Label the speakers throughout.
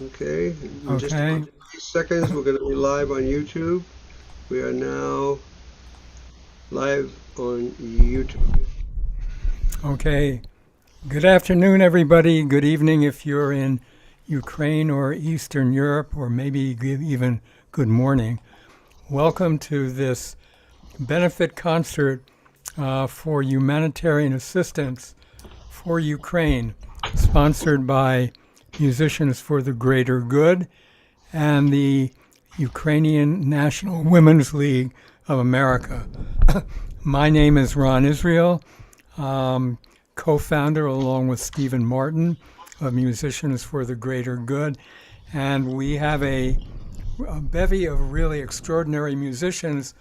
Speaker 1: Okay, in just about 30 seconds, we're going to be live on YouTube. We are now live on YouTube.
Speaker 2: Okay. Good afternoon, everybody. Good evening if you're in Ukraine or Eastern Europe, or maybe even good morning. Welcome to this benefit concert for humanitarian assistance for Ukraine, sponsored by Musicians for the Greater Good and the Ukrainian National Women's League of America. My name is Ron Israel, co-founder along with Stephen Martin of Musicians for the Greater Good, and we have a bevy of really extraordinary musicians,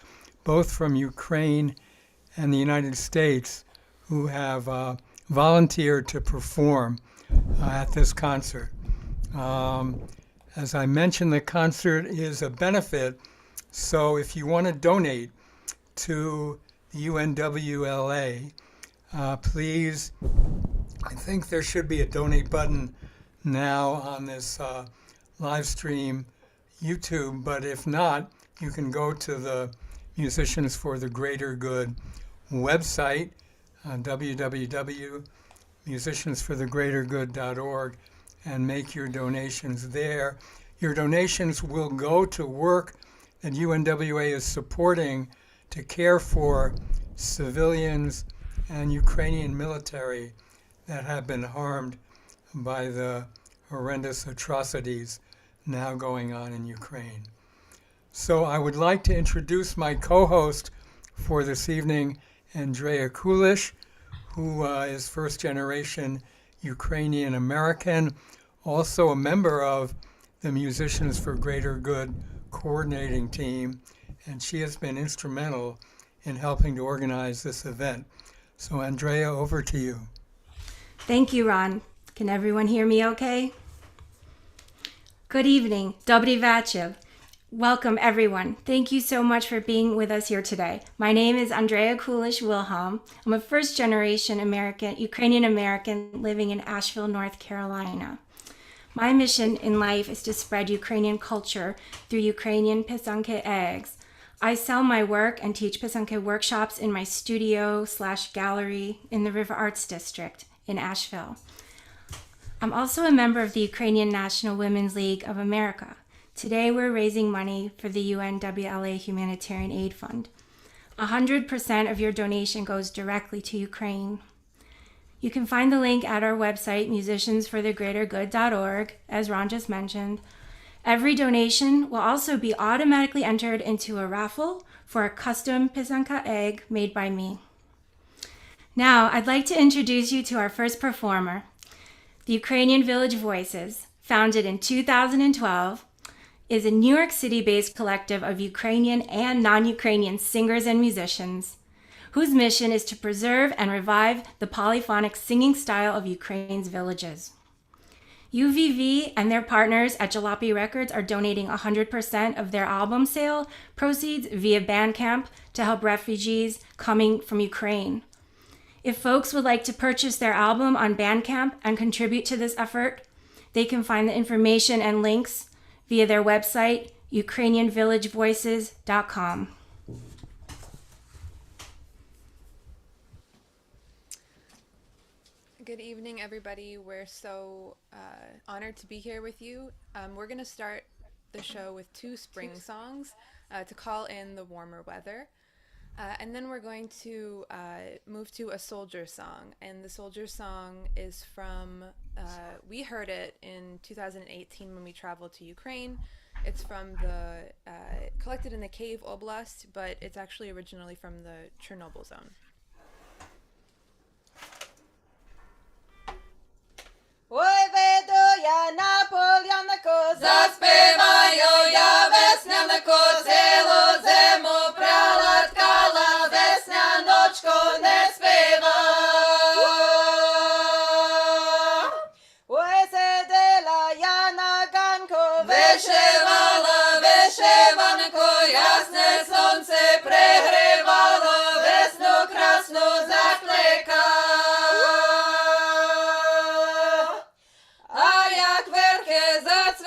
Speaker 2: both from Ukraine and the United States, who have volunteered to perform at this concert. As I mentioned, the concert is a benefit, so if you want to donate to the UNWLA, please, I think there should be a donate button now on this live stream YouTube, but if not, you can go to the Musicians for the Greater Good website, www.musiciansforthegreatergood.org, and make your donations there. Your donations will go to work that UNWA is supporting to care for civilians and Ukrainian military that have been harmed by the horrendous atrocities now going on in Ukraine. So I would like to introduce my co-host for this evening, Andrea Kulish, who is first-generation Ukrainian American, also a member of the Musicians for Greater Good coordinating team, and she has been instrumental in helping to organize this event. So Andrea, over to you.
Speaker 3: Thank you, Ron. Can everyone hear me okay? Good evening. Dobry večer. Welcome, everyone. Thank you so much for being with us here today. My name is Andrea Kulish Wilhelm. I'm a first-generation Ukrainian American living in Asheville, North Carolina. My mission in life is to spread Ukrainian culture through Ukrainian Pysanky eggs. I sell my work and teach Pysanky workshops in my studio/gallery in the River Arts District in Asheville. I'm also a member of the Ukrainian National Women's League of America. Today we're raising money for the UNWLA Humanitarian Aid Fund. 100% of your donation goes directly to Ukraine. You can find the link at our website, musiciansforthegreatergood.org, as Ron just mentioned. Every donation will also be automatically entered into a raffle for a custom Pysanka egg made by me. Now, I'd like to introduce you to our first performer, the Ukrainian Village Voices, founded in 2012, is a New York City-based collective of Ukrainian and non-Ukrainian singers and musicians, whose mission is to preserve and revive the polyphonic singing style of Ukraine's villages. UVV and their partners at Jalopy Records are donating 100% of their album sale proceeds via Bandcamp to help refugees coming from Ukraine. If folks would like to purchase their album on Bandcamp and contribute to this effort, they can find the information and links via their website, ukrainianvillagevoices.com.
Speaker 4: Good evening, everybody. We're so honored to be here with you. We're going to start the show with two spring songs to call in the warmer weather. And then we're going to move to a soldier song. And the soldier song is from, we heard it in 2018 when we traveled to Ukraine. It's from the, collected in the Kyiv Oblast, but it's actually originally from the Chernobyl zone.
Speaker 5: Ой, веду я на полянку, заспіваю я веснянику, цілу зиму прала, ткала, весняночку не співа. Ой, сиділа я на ганку, вишивала вишиванку, ясне сонце пригрівало, весну красну закликала. That's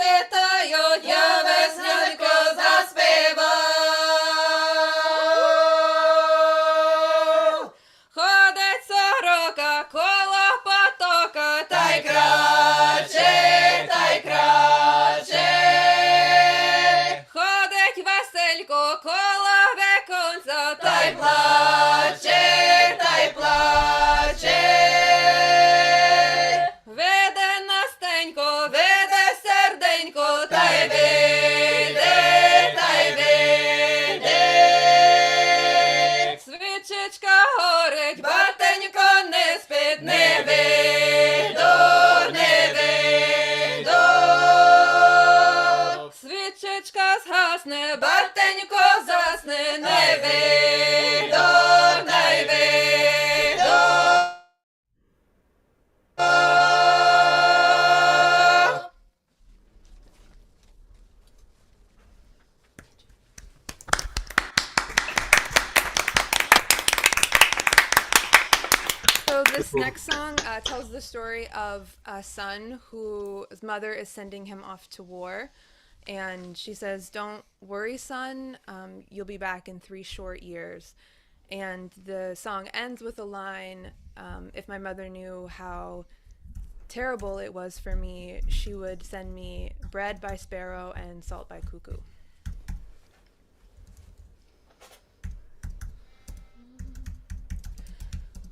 Speaker 5: коло потока, та й краще, та й краще. Ходить Василько коло віконця, та й плаче, та й плаче. Веде Настенько, веде серденько, та й веде, та й веде. Свічечка горить, батенько не спить, не виду, не виду. Свічечка згасне, батенько засне, не виду, не виду. So this next song tells the story of a son whose mother is sending him off to war. And she says, "Don't worry, son, you'll be back in 3 short years." And the song ends with a line, "If my mother knew how terrible it was for me, she would send me bread by sparrow and salt by cuckoo."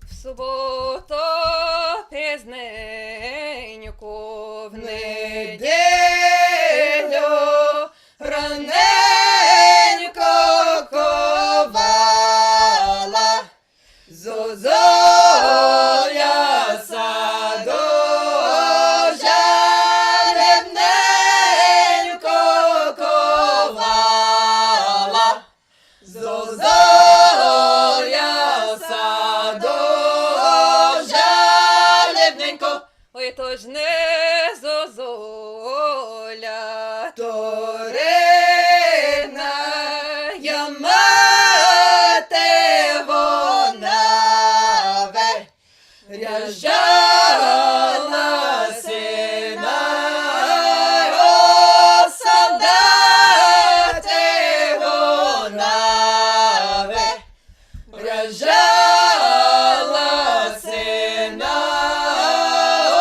Speaker 5: В суботу пізненько, в неділю раненько ковала, зозоля саду жалібненько ковала, зозоля саду жалібненько. Ой, то ж не зозоля, то рідна я мати, вона виряжала сина, о, солдати, вона виряжала сина, о,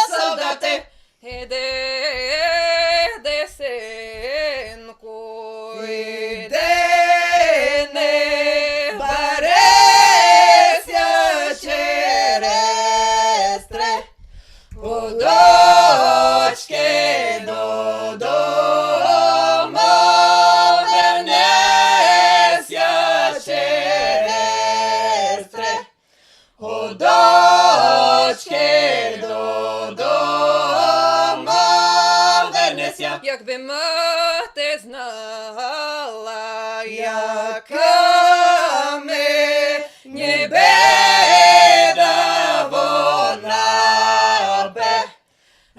Speaker 5: солдати. Іди, іди, синку, іди, не барися через три удочки додому, вернися через три удочки додому, вернися. Якби мати знала, яка мені біда, вона би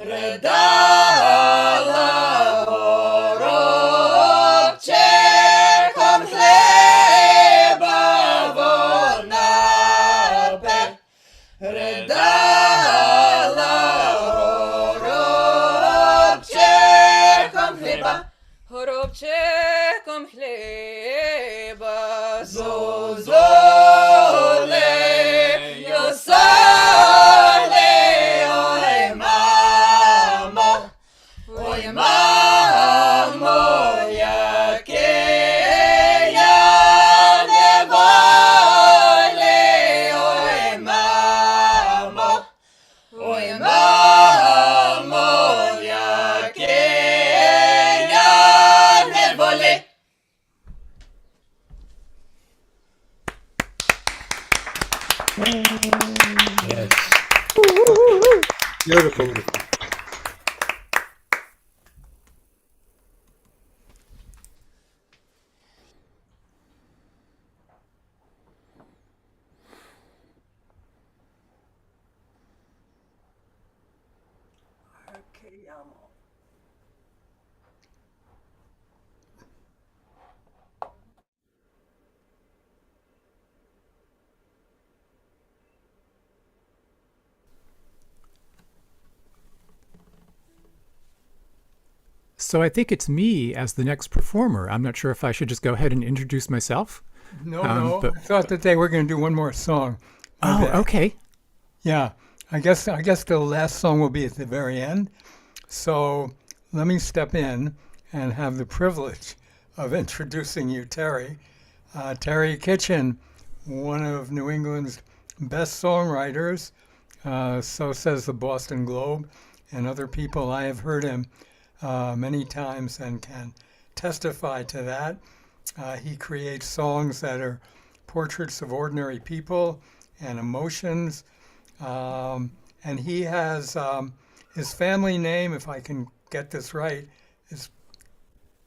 Speaker 5: ридала горобчиком хліба, вона би ридала горобчиком хліба, горобчиком хліба, зозулею солі. Ой, мамо, ой, мамо, який я неволі. Ой, мамо, ой, мамо, який я неволі.
Speaker 1: Yes. Beautiful.
Speaker 6: So I think it's me as the next performer. I'm not sure if I should just go ahead and introduce myself.
Speaker 2: No,
Speaker 6: Um,
Speaker 2: no.
Speaker 6: but-
Speaker 2: I thought that they were going to do one more song. My
Speaker 6: Oh,
Speaker 2: bad.
Speaker 6: okay.
Speaker 2: Yeah, I guess the last song will be at the very end. So let me step in and have the privilege of introducing you, Terry. Terry Kitchen, one of New England's best songwriters. So says the Boston Globe and other people. I have heard him many times and can testify to that. He creates songs that are portraits of ordinary people and emotions. And he has his family name, if I can get this right, is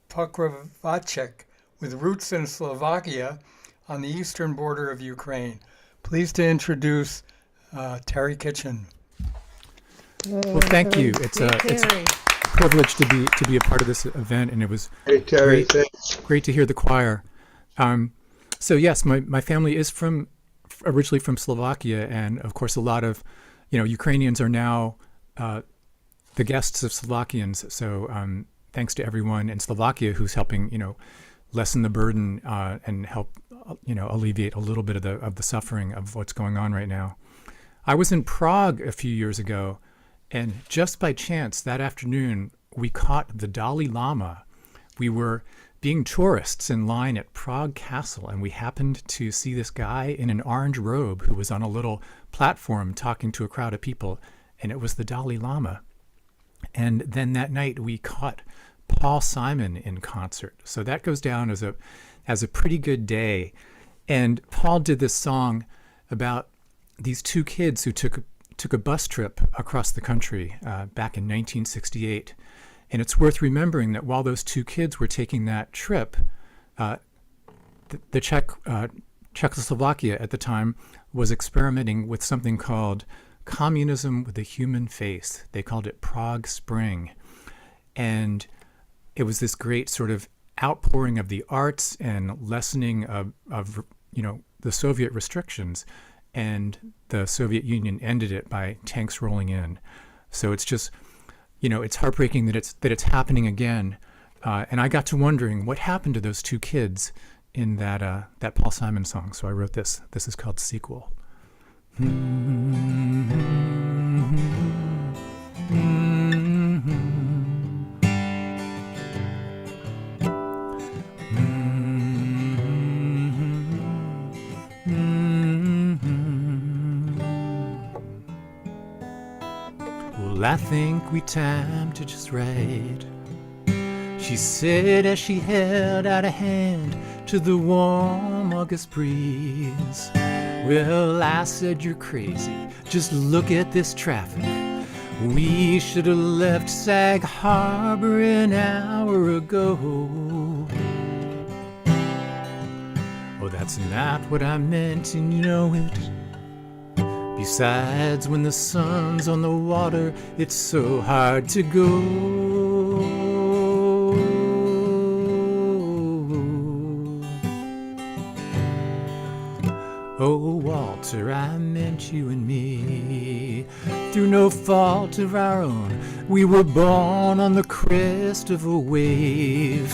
Speaker 2: Pokrovacek, with roots in Slovakia on the eastern border of Ukraine. Pleased to introduce Terry Kitchen.
Speaker 6: Well, thank you. It's a privilege to be a part of this event, and it was
Speaker 1: Hey, Terry, thanks.
Speaker 6: great to hear the choir. So yes, my family is originally from Slovakia, and of course a lot of Ukrainians are now the guests of Slovakians. So thanks to everyone in Slovakia who's helping lessen the burden and help alleviate a little bit of the suffering of what's going on right now. I was in Prague a few years ago, and just by chance that afternoon we caught the Dalai Lama. We were being tourists in line at Prague Castle, and we happened to see this guy in an orange robe who was on a little platform talking to a crowd of people, and it was the Dalai Lama. And then that night we caught Paul Simon in concert. So that goes down as a pretty good day. And Paul did this song about these two kids who took a bus trip across the country back in 1968. And it's worth remembering that while those two kids were taking that trip, the Czechoslovakia at the time was experimenting with something called communism with a human face. They called it Prague Spring. And it was this great sort of outpouring of the arts and lessening of the Soviet restrictions. And the Soviet Union ended it by tanks rolling in. So it's just, it's heartbreaking that it's happening again. And I got to wondering what happened to those two kids in that Paul Simon song. So I wrote this. This is called Sequel. Well, I think we timed it just right, she said as she held out a hand to the warm August breeze. Well, I said, you're crazy, just look at this traffic. We should have left Sag Harbor an hour ago. Oh, that's not what I meant, and you know it. Besides, when the sun's on the water, it's so hard to go. Oh, Walter, I meant you and me. Through no fault of our own, we were born on the crest of a wave.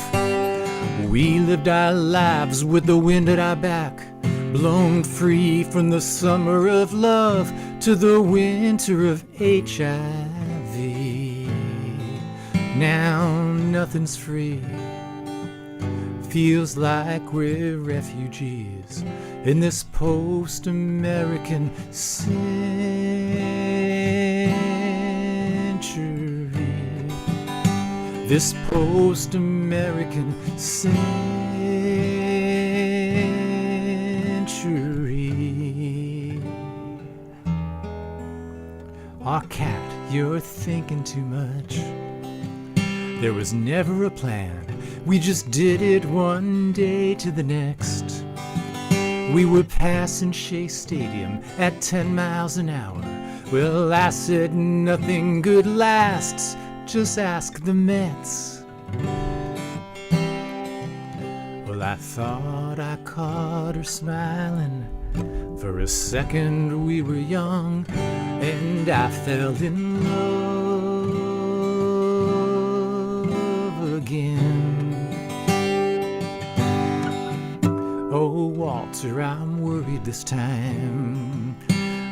Speaker 6: We lived our lives with the wind at our back, blown free from the summer of love to the winter of HIV. Now nothing's free. Feels like we're refugees in this post-American century. This post-American century. Aw, cat, you're thinking too much. There was never a plan. We just did it one day to the next. We were passing Shea Stadium at 10 miles an hour. Well, I said nothing good lasts, just ask the Mets. Well, I thought I caught her smiling. For a second we were young, and I fell in love again. Oh, Walter, I'm worried this time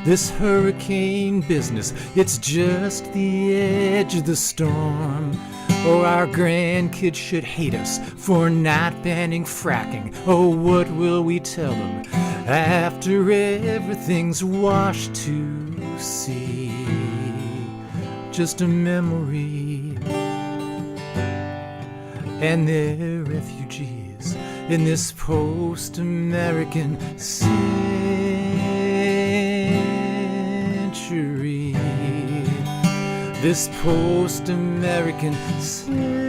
Speaker 6: This hurricane business, it's just the edge of the storm. Oh, our grandkids should hate us for not banning fracking. Oh, what will we tell them after everything's washed to sea? Just a memory. And they're refugees in this post-American century. This post-American century.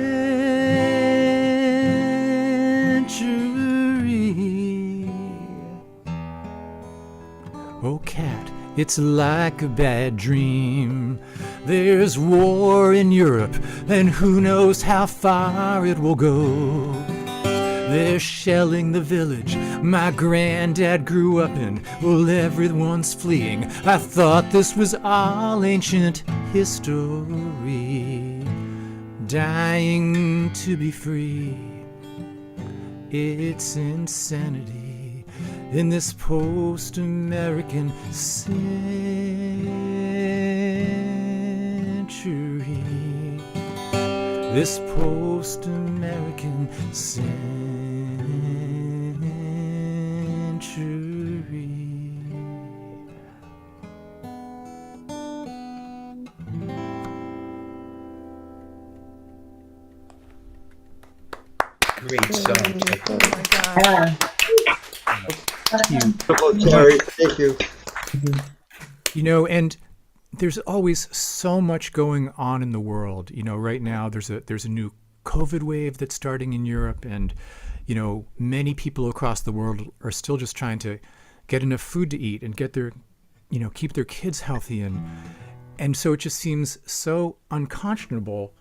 Speaker 6: Oh, cat, it's like a bad dream. There's war in Europe, and who knows how far it will go. They're shelling the village my granddad grew up in. Well, everyone's fleeing. I thought this was all ancient history. Dying to be free. It's insanity in this post-American century. This post-American century.
Speaker 7: Great song.
Speaker 5: Oh my God.
Speaker 1: Beautiful, Terry. Thank you.
Speaker 6: You know, and there's always so much going on in the world. You know, right now there's a new COVID wave that's starting in Europe, and you know, many people across the world are still just trying to get enough food to eat and get their, you know, keep their kids healthy, and so it just seems so unconscionable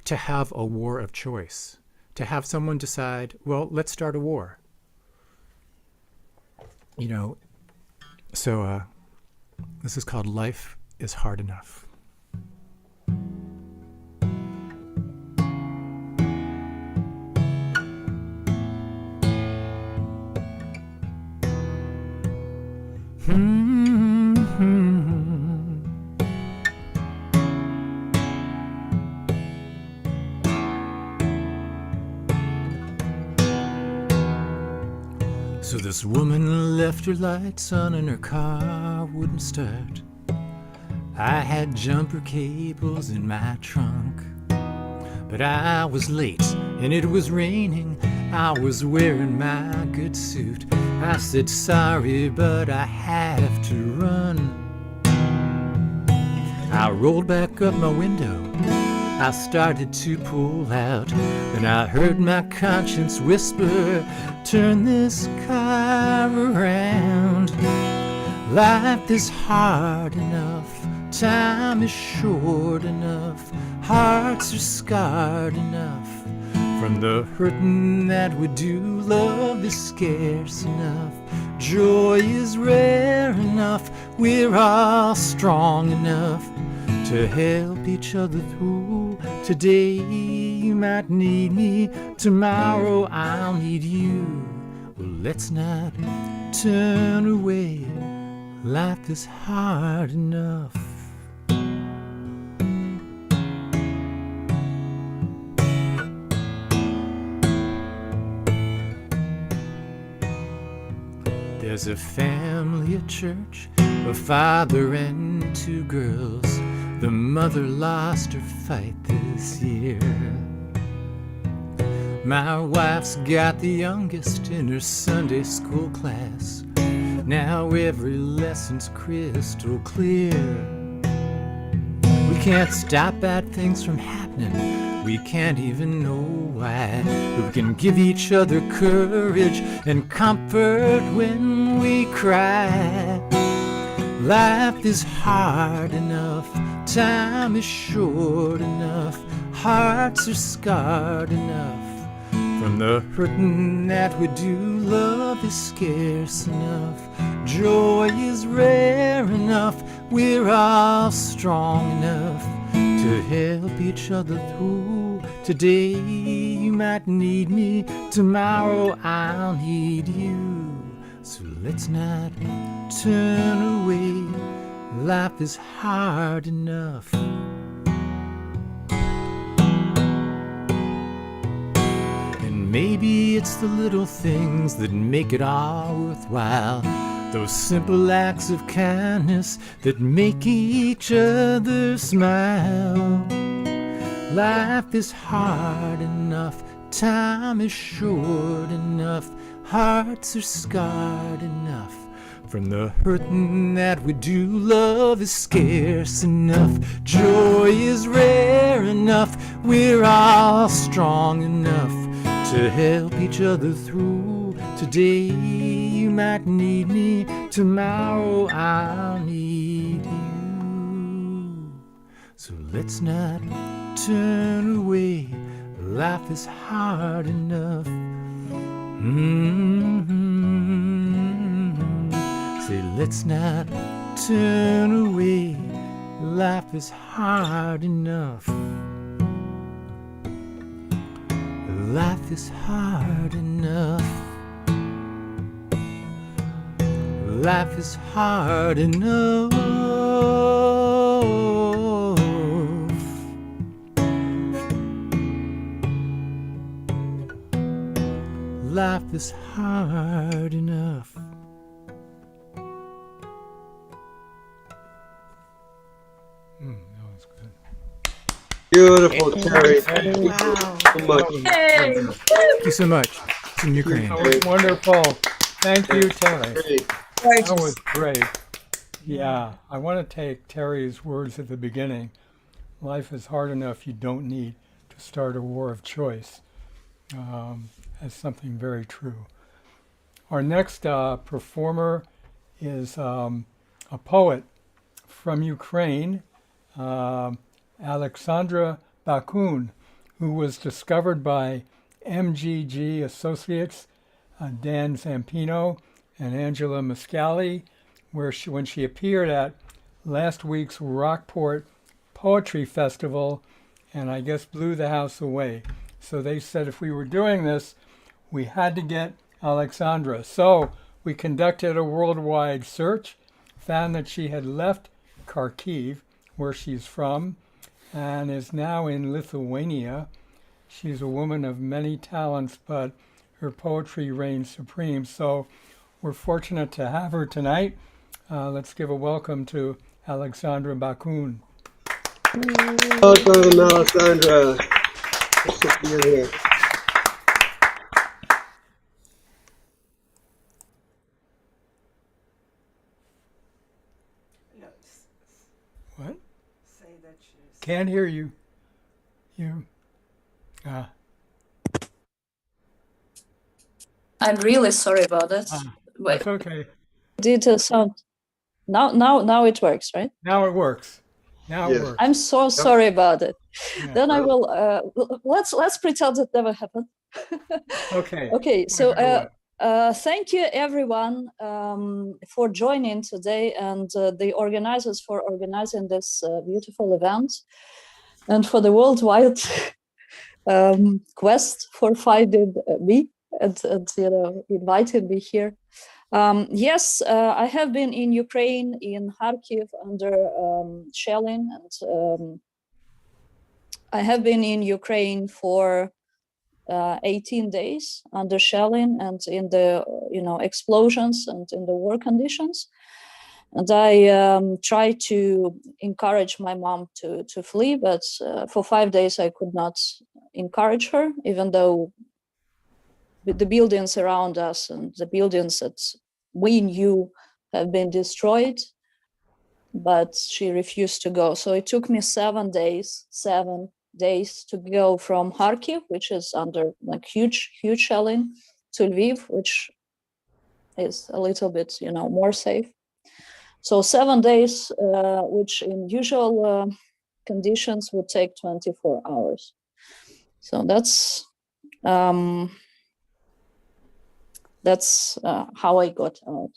Speaker 6: to have a war of choice, to have someone decide, well, let's start a war. You know, so this is called Life is Hard Enough. So this woman left her lights on and her car wouldn't start. I had jumper cables in my trunk, but I was late and it was raining. I was wearing my good suit. I said sorry, but I have to run. I rolled back up my window. I started to pull out, and I heard my conscience whisper, turn this car around. Life is hard enough, time is short enough, hearts are scarred enough. From the hurting that we do, love is scarce enough, joy is rare enough, we're all strong enough to help each other through. Today you might need me, tomorrow I'll need you. Well, let's not turn away, life is hard enough. There's a family at church, a father and two girls. The mother lost her fight this year. My wife's got the youngest in her Sunday school class. Now every lesson's crystal clear. We can't stop bad things from happening. We can't even know why. But we can give each other courage and comfort when we cry. Life is hard enough, time is short enough, hearts are scarred enough. From the hurting that we do, love is scarce enough, joy is rare enough, we're all strong enough to help each other through. Today you might need me, tomorrow I'll need you. So let's not turn away, life is hard enough. And maybe it's the little things that make it all worthwhile. Those simple acts of kindness that make each other smile. Life is hard enough, time is short enough, hearts are scarred enough. From the hurting that we do, love is scarce enough, joy is rare enough, we're all strong enough to help each other through. Today you might need me, tomorrow I'll need you. So let's not turn away, life is hard enough. Say let's not turn away, life is hard enough. Life is hard enough. Life is hard enough. Life is hard enough.
Speaker 2: That was good.
Speaker 1: Beautiful, Terry. Thank you
Speaker 3: Wow.
Speaker 1: so much.
Speaker 6: Thank you so much. It's in Ukraine.
Speaker 2: That was wonderful. Thank you, Terry.
Speaker 1: Great.
Speaker 2: That was great. Yeah, I want to take Terry's words at the beginning. Life is hard enough, you don't need to start a war of choice. As something very true. Our next performer is a poet from Ukraine, Alexandra Bakun, who was discovered by MGG Associates, Dan Zampino and Angela Miscali, when she appeared at last week's Rockport Poetry Festival, and I guess blew the house away. So they said if we were doing this, we had to get Alexandra. So we conducted a worldwide search, found that she had left Kharkiv, where she's from, and is now in Lithuania. She's a woman of many talents, but her poetry reigns supreme. So we're fortunate to have her tonight. Let's give a welcome to Alexandra Bakun.
Speaker 1: Welcome, Alexandra. Nice to see you here.
Speaker 2: What? Can't hear you. You.
Speaker 7: I'm really sorry about that. Wait,
Speaker 2: It's okay.
Speaker 7: did a sound. Now it works, right?
Speaker 2: Now it works. Now it
Speaker 1: Yes.
Speaker 2: works.
Speaker 7: I'm so sorry about it.
Speaker 2: Yeah.
Speaker 7: Then I will. Let's pretend it never happened.
Speaker 2: Okay.
Speaker 7: Okay. So
Speaker 2: Wonderful.
Speaker 7: thank you everyone for joining today, and the organizers for organizing this beautiful event, and for the worldwide quest for finding me and invited me here. Yes, I have been in Ukraine, in Kharkiv, under shelling, and I have been in Ukraine for 18 days under shelling and in the explosions and in the war conditions. And I tried to encourage my mom to flee, but for 5 days I could not encourage her, even though the buildings around us and the buildings that we knew have been destroyed, but she refused to go. So it took me 7 days to go from Kharkiv, which is under like huge shelling, to Lviv, which is a little bit, more safe. So 7 days, which in usual conditions would take 24 hours. So that's how I got out.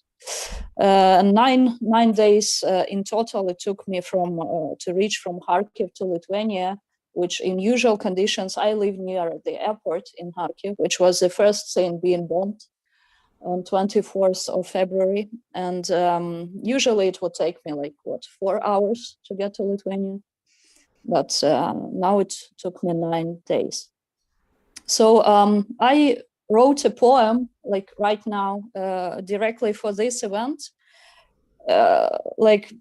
Speaker 7: 9 days in total it took me from to reach from Kharkiv to Lithuania, which in usual conditions, I live near the airport in Kharkiv, which was the first thing being bombed. on 24th of February. And usually it would take me like, 4 hours to get to Lithuania. But now it took me 9 days. So I wrote a poem like right now directly for this event, like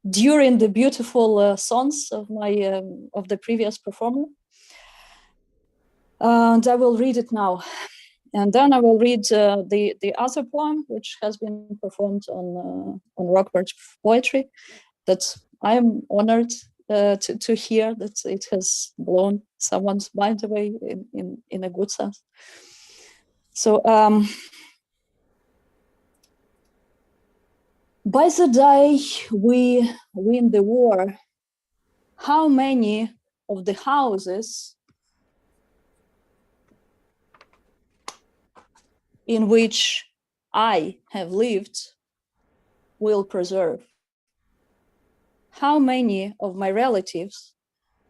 Speaker 7: during the beautiful songs of my of the previous performer. And I will read it now. And then I will read the other poem, which has been performed on Rockbird Poetry, that I am honored to hear that it has blown someone's mind away in a good sense. So, by the day we win the war, how many of the houses in which I have lived will preserve? How many of my relatives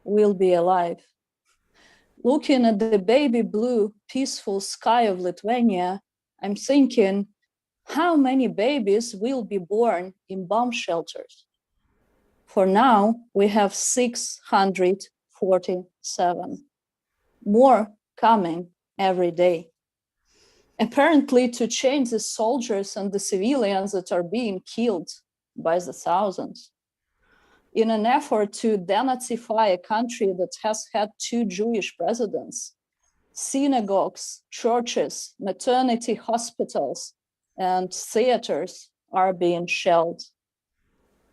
Speaker 7: will be alive? Looking at the baby blue, peaceful sky of Lithuania, I'm thinking, how many babies will be born in bomb shelters? For now, we have 647. More coming every day. Apparently, to change the soldiers and the civilians that are being killed by the thousands. In an effort to denazify a country that has had 2 Jewish presidents, synagogues, churches, maternity hospitals, and theaters are being shelled.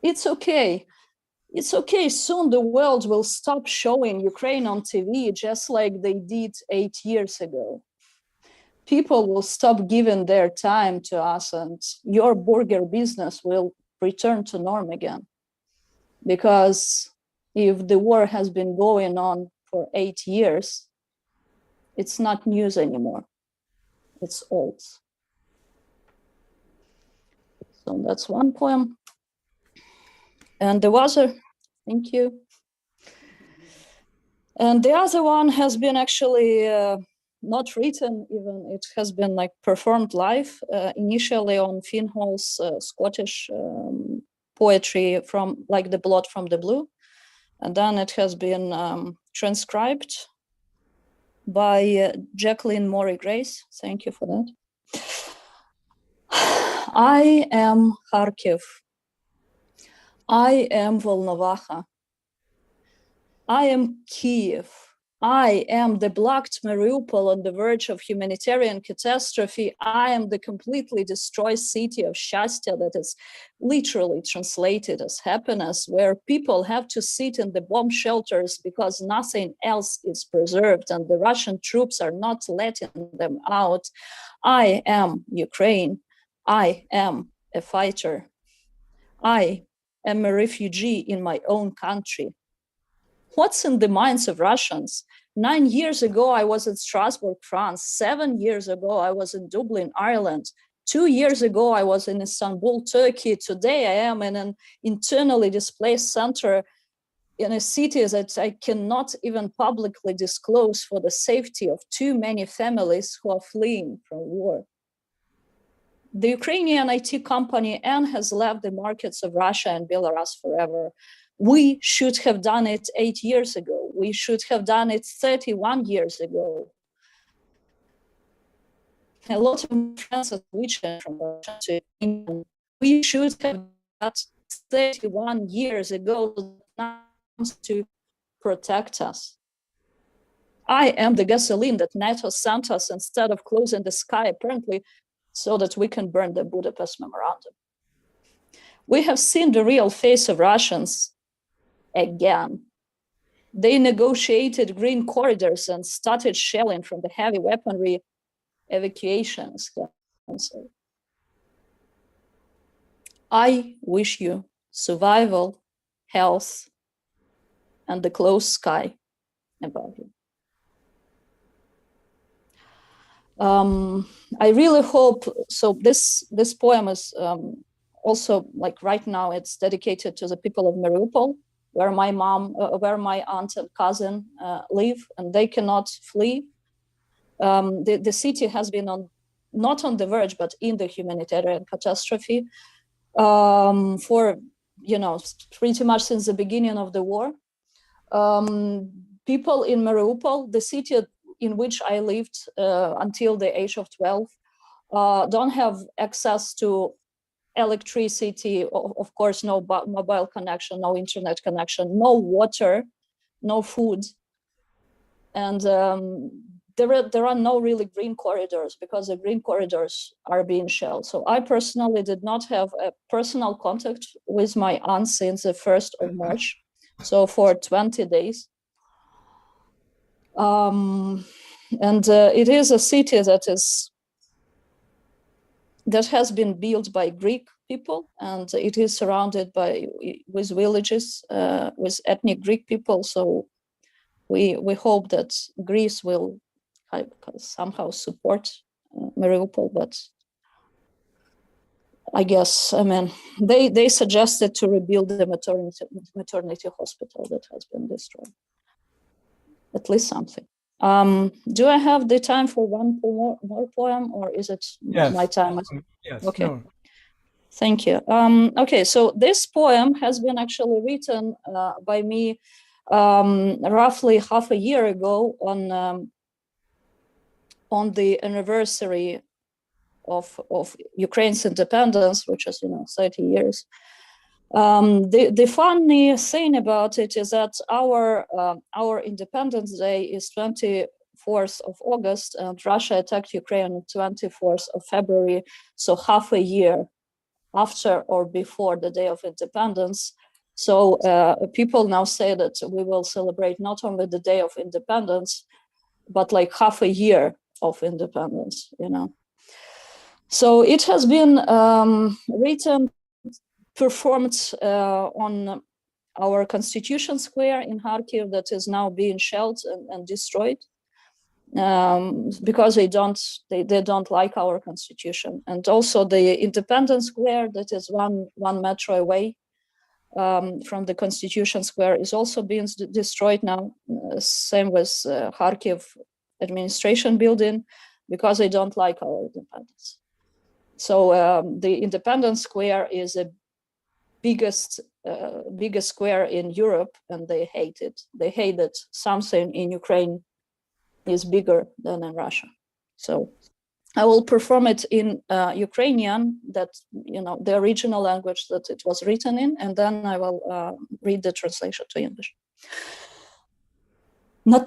Speaker 7: It's okay. It's okay. Soon the world will stop showing Ukraine on TV just like they did 8 years ago. People will stop giving their time to us, and your burger business will return to norm again. Because if the war has been going on for 8 years, it's not news anymore. It's old. So that's one poem. And the other, thank you. And the other one has been actually not written even, it has been like performed live, initially on Finn Hall's Scottish poetry from like The Blood from the Blue. And then it has been transcribed by Jacqueline Murray Grace. Thank you for that. I am Kharkiv. I am Volnovakha. I am Kiev. I am the blocked Mariupol on the verge of humanitarian catastrophe. I am the completely destroyed city of Shastya that is literally translated as happiness, where people have to sit in the bomb shelters because nothing else is preserved and the Russian troops are not letting them out. I am Ukraine. I am a fighter. I am a refugee in my own country. What's in the minds of Russians? 9 years ago, I was in Strasbourg, France. 7 years ago, I was in Dublin, Ireland. 2 years ago, I was in Istanbul, Turkey. Today, I am in an internally displaced center in a city that I cannot even publicly disclose for the safety of too many families who are fleeing from war. The Ukrainian IT company N has left the markets of Russia and Belarus forever. We should have done it 8 years ago. We should have done it 31 years ago. A lot of friends are switching from Russia to England. We should have done that 31 years ago to protect us. I am the gasoline that NATO sent us instead of closing the sky, apparently, so that we can burn the Budapest Memorandum. We have seen the real face of Russians again. They negotiated green corridors and started shelling from the heavy weaponry. Evacuations canceled. I wish you survival, health, and the close sky above you. I really hope, so this poem is also, like right now, it's dedicated to the people of Mariupol, where my mom, where my aunt and cousin live, and they cannot flee. The city has been on not on the verge, but in the humanitarian catastrophe for, pretty much since the beginning of the war. People in Mariupol, the city in which I lived until the age of 12, don't have access to electricity, of course, no mobile connection, no internet connection, no water, no food. And there are no really green corridors because the green corridors are being shelled. So I personally did not have a personal contact with my aunt since the 1st of March. So for 20 days. And it is a city that has been built by Greek people, and it is surrounded with villages with ethnic Greek people. So we hope that Greece will somehow support Mariupol, but I guess, they suggested to rebuild the maternity hospital that has been destroyed. At least something. Do I have the time for one more poem, or is it my time?
Speaker 2: Yes.
Speaker 7: Okay.
Speaker 2: No.
Speaker 7: Thank you. Okay, so this poem has been actually written by me roughly half a year ago on the anniversary of Ukraine's independence, which is 30 years. The funny thing about it is that our Independence Day is 24th of August, and Russia attacked Ukraine on 24th of February, so half a year after or before the Day of Independence. So people now say that we will celebrate not only the Day of Independence, but like half a year of independence, So it has been performed on our Constitution Square in Kharkiv that is now being shelled and destroyed because they don't like our constitution. And also the Independence Square that is one metro away from the Constitution Square is also being destroyed now. Same with Kharkiv administration building, because they don't like our independence. So the Independence Square is the biggest square in Europe, and they hate it. They hate that something in Ukraine is bigger than in Russia. So I will perform it in Ukrainian, that the original language that it was written in, and then I will read the translation to English. На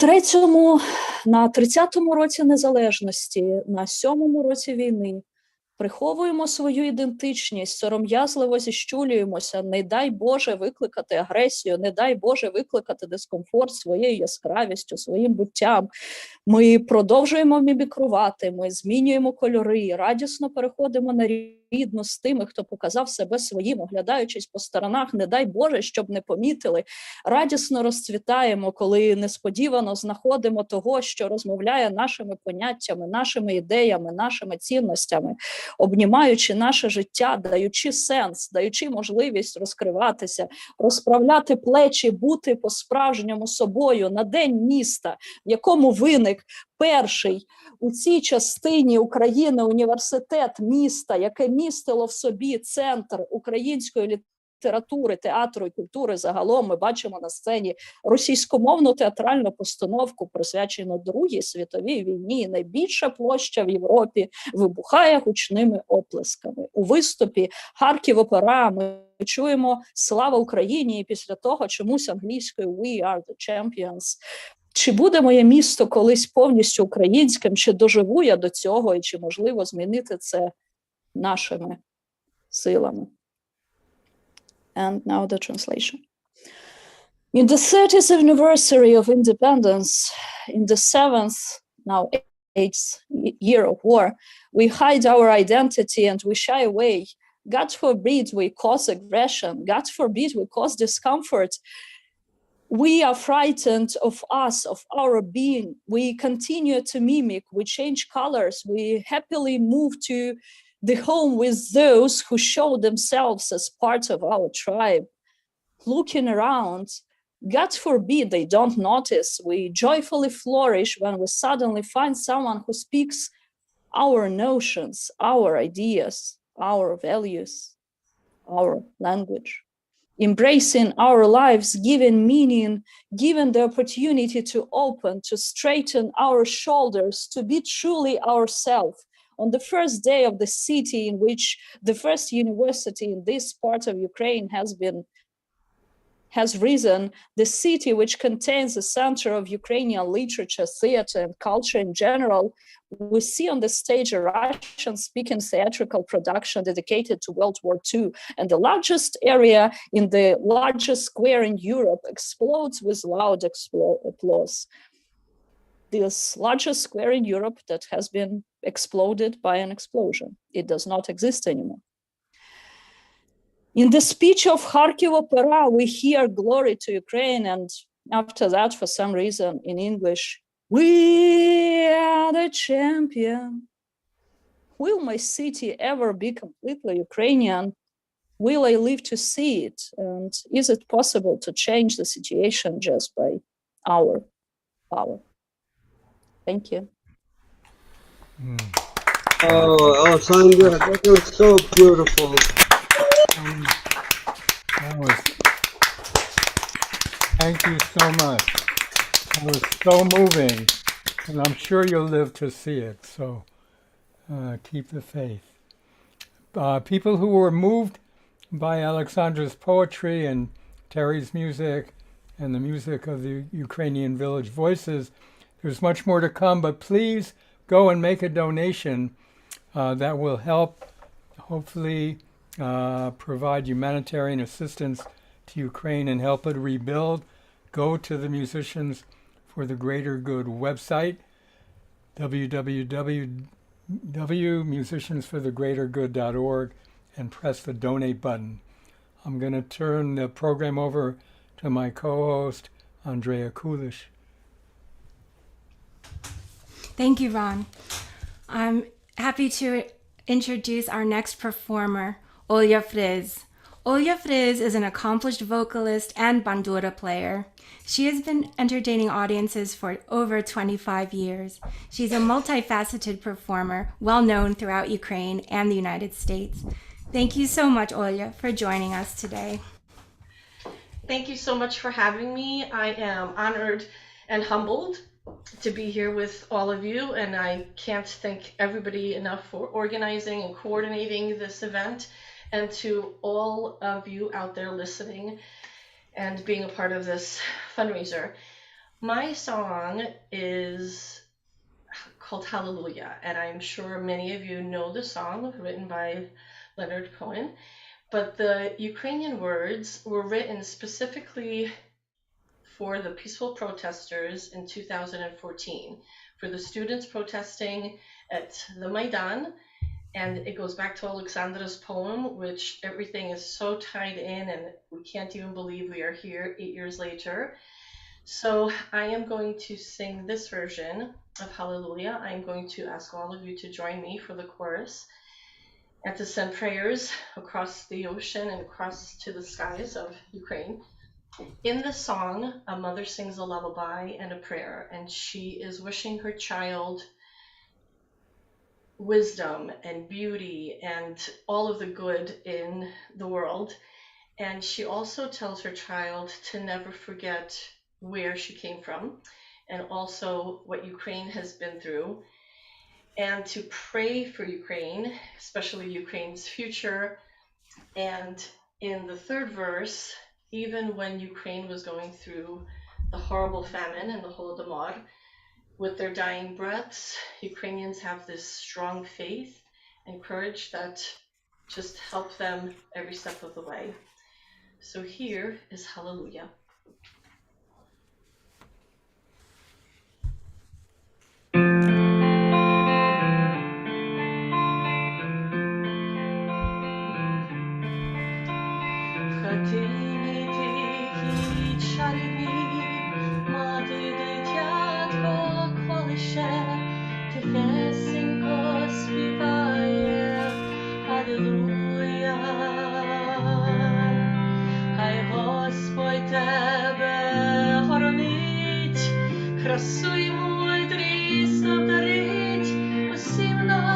Speaker 7: 30-му році незалежності, на 7-му році війни приховуємо свою ідентичність, сором'язливо зіщулюємося, не дай Боже викликати агресію, не дай Боже викликати дискомфорт своєю яскравістю, своїм буттям. Ми продовжуємо мімікрувати, ми змінюємо кольори, радісно переходимо на рідну з тими, хто показав себе своїм, оглядаючись по сторонах, не дай Боже, щоб не помітили. Радісно розцвітаємо, коли несподівано знаходимо того, що розмовляє нашими поняттями, нашими ідеями, нашими цінностями, обнімаючи наше життя, даючи сенс, даючи можливість розкриватися, розправляти плечі, бути по-справжньому собою на День міста, в якому виник перший у цій частині України університет міста, яке містило в собі центр української літератури, театру і культури загалом. Ми бачимо на сцені російськомовну театральну постановку, присвячену Другій світовій війні. Найбільша площа в Європі вибухає гучними оплесками. У виступі «Харків-опера» ми чуємо «Слава Україні» і після того чомусь англійською «We are the champions». Чи буде моє місто колись повністю українським, чи доживу я до цього, і чи можливо змінити це нашими силами? And now the translation. In the 30th anniversary of independence, in the 7th, now 8th year of war, we hide our identity and we shy away. God forbid we cause aggression. God forbid we cause discomfort. We are frightened of us, of our being. We continue to mimic, we change colors, we happily move to the home with those who show themselves as part of our tribe. Looking around, God forbid they don't notice. We joyfully flourish when we suddenly find someone who speaks our notions, our ideas, our values, our language. Embracing our lives, giving meaning, given the opportunity to open, to straighten our shoulders, to be truly ourselves. On the first day of the city in which the first university in this part of Ukraine has risen, the city which contains the center of Ukrainian literature, theater, and culture in general, we see on the stage a Russian-speaking theatrical production dedicated to World War II, and the largest area in the largest square in Europe explodes with loud applause. This largest square in Europe that has been exploded by an explosion. It does not exist anymore. In the speech of Kharkiv Opera, we hear glory to Ukraine, and after that, for some reason, in English, we are the champion. Will my city ever be completely Ukrainian? Will I live to see it? And is it possible to change the situation just by our power? Thank you.
Speaker 1: Oh, Alexandra, that was so beautiful.
Speaker 2: Thank you so much. That was so moving, and I'm sure you'll live to see it, so keep the faith. People who were moved by Alexandra's poetry and Terry's music and the music of the Ukrainian Village Voices, there's much more to come, but please go and make a donation that will help, hopefully, provide humanitarian assistance to Ukraine and help it rebuild. Go to the Musicians for the Greater Good website, www.musiciansforthegreatergood.org, and press the donate button. I'm going to turn the program over to my co-host, Andrea Kulish.
Speaker 3: Thank you, Ron. I'm happy to introduce our next performer, Olia Friez. Olia Friez is an accomplished vocalist and bandura player. She has been entertaining audiences for over 25 years. She's a multifaceted performer, well known throughout Ukraine and the United States. Thank you so much, Olya, for joining us today.
Speaker 8: Thank you so much for having me. I am honored and humbled to be here with all of you, and I can't thank everybody enough for organizing and coordinating this event, and to all of you out there listening and being a part of this fundraiser. My song is called Hallelujah, and I'm sure many of you know the song, written by Leonard Cohen, but the Ukrainian words were written specifically for the peaceful protesters in 2014, for the students protesting at the Maidan. And it goes back to Alexandra's poem, which everything is so tied in, and we can't even believe we are here 8 years later. So I am going to sing this version of Hallelujah. I'm going to ask all of you to join me for the chorus and to send prayers across the ocean and across to the skies of Ukraine. In the song, a mother sings a lullaby and a prayer, and she is wishing her child wisdom and beauty and all of the good in the world. And she also tells her child to never forget where she came from and also what Ukraine has been through, and to pray for Ukraine, especially Ukraine's future. And in the third verse, even when Ukraine was going through the horrible famine and the Holodomor, with their dying breaths, Ukrainians have this strong faith and courage that just help them every step of the way. So here is Hallelujah. Тихесенько співає Алілуя, хай Господь тебе хоронить, красу й мудрість нам дарить, усім нам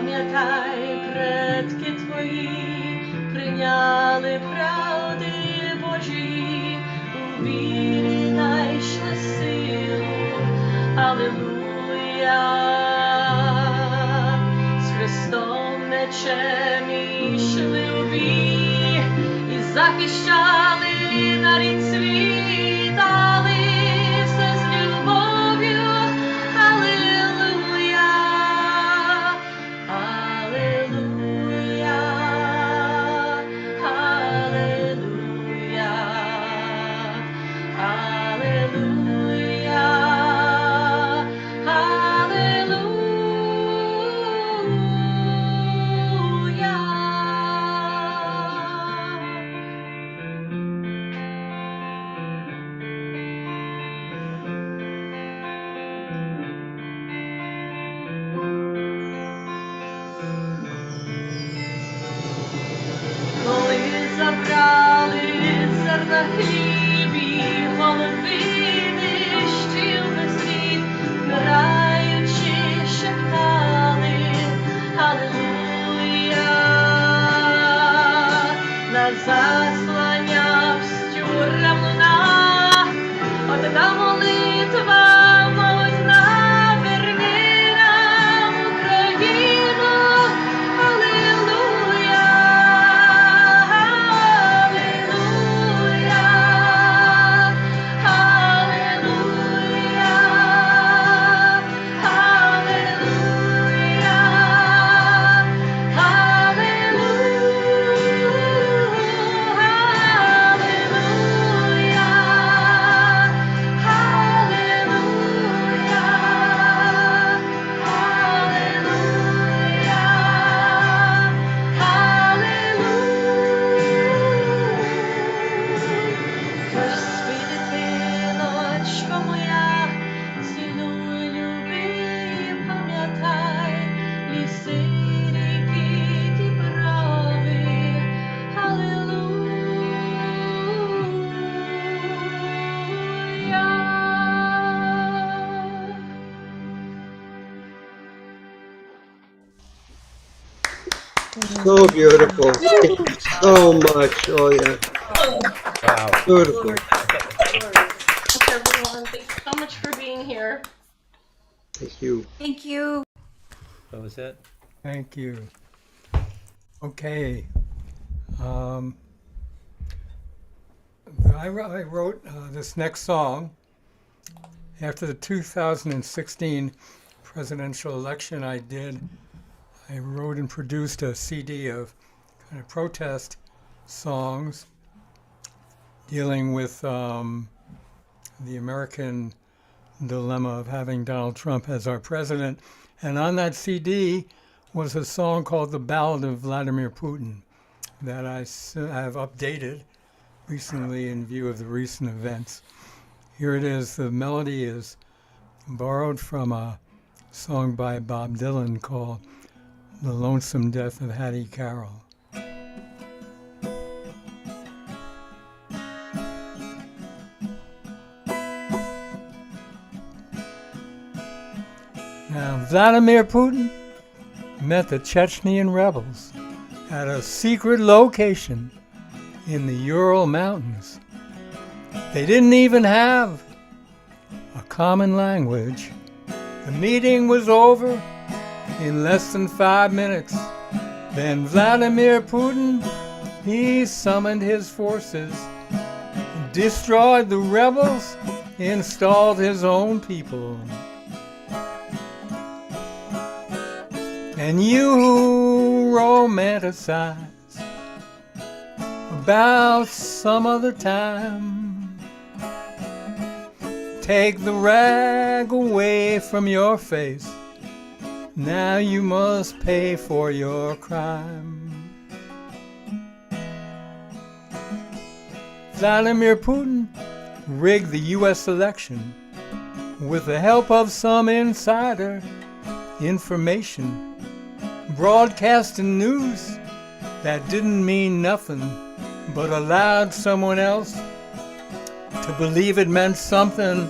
Speaker 8: Пам'ятай, предки твої прийняли правди Божі, у вірі найшли силу. Алілуя. З Христом мечем ішли у бій і захищали нарід свій, дали все з любов'ю. Алілуя. Алілуя. Алілуя. Алілуя. Коли забрали зерна хлібі, голови нищив весь світ, вмираючи шептали Алілуя. Нас заслоняв з тюрем луна, одна молитва молодна, верни нам Україну. Алілуя.
Speaker 1: So beautiful. Thank you so much, Olya.
Speaker 9: Wow.
Speaker 1: Beautiful.
Speaker 8: Thanks, everyone. Thanks so much for being here.
Speaker 1: Thank you.
Speaker 3: Thank you.
Speaker 9: That was it.
Speaker 2: Thank you. Okay. I wrote this next song after the 2016 presidential election. I wrote and produced a CD of kind of protest songs dealing with the American dilemma of having Donald Trump as our president. And on that CD was a song called The Ballad of Vladimir Putin that I have updated recently in view of the recent events. Here it is. The melody is borrowed from a song by Bob Dylan called The Lonesome Death of Hattie Carroll. Now, Vladimir Putin met the Chechnyan rebels at a secret location in the Ural Mountains. They didn't even have a common language. The meeting was over in less than 5 minutes. Then Vladimir Putin, he summoned his forces, destroyed the rebels, installed his own people. And you romanticize about some other time. Take the rag away from your face. Now you must pay for your crime. Vladimir Putin rigged the US election with the help of some insider information, broadcasting news that didn't mean nothing but allowed someone else to believe it meant something.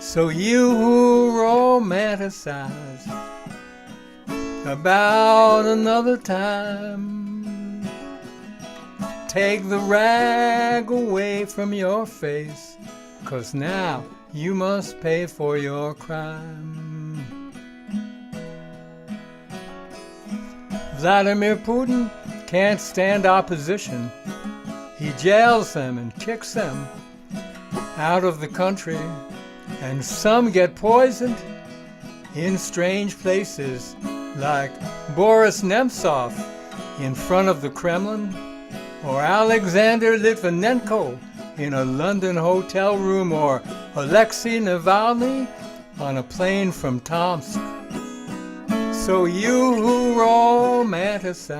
Speaker 2: So you who romanticize about another time. Take the rag away from your face, 'cause now you must pay for your crime. Vladimir Putin can't stand opposition. He jails them and kicks them out of the country, and some get poisoned in strange places like Boris Nemtsov in front of the Kremlin, or Alexander Litvinenko in a London hotel room, or Alexei Navalny on a plane from Tomsk. So you who romanticize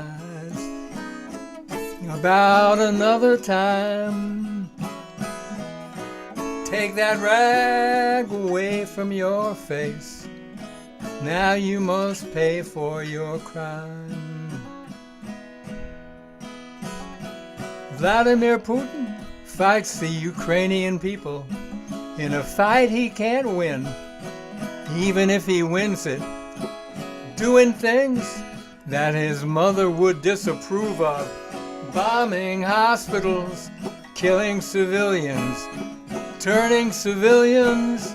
Speaker 2: about another time, take that rag away from your face. Now you must pay for your crime. Vladimir Putin fights the Ukrainian people in a fight he can't win, even if he wins it, doing things that his mother would disapprove of, bombing hospitals, killing civilians, turning civilians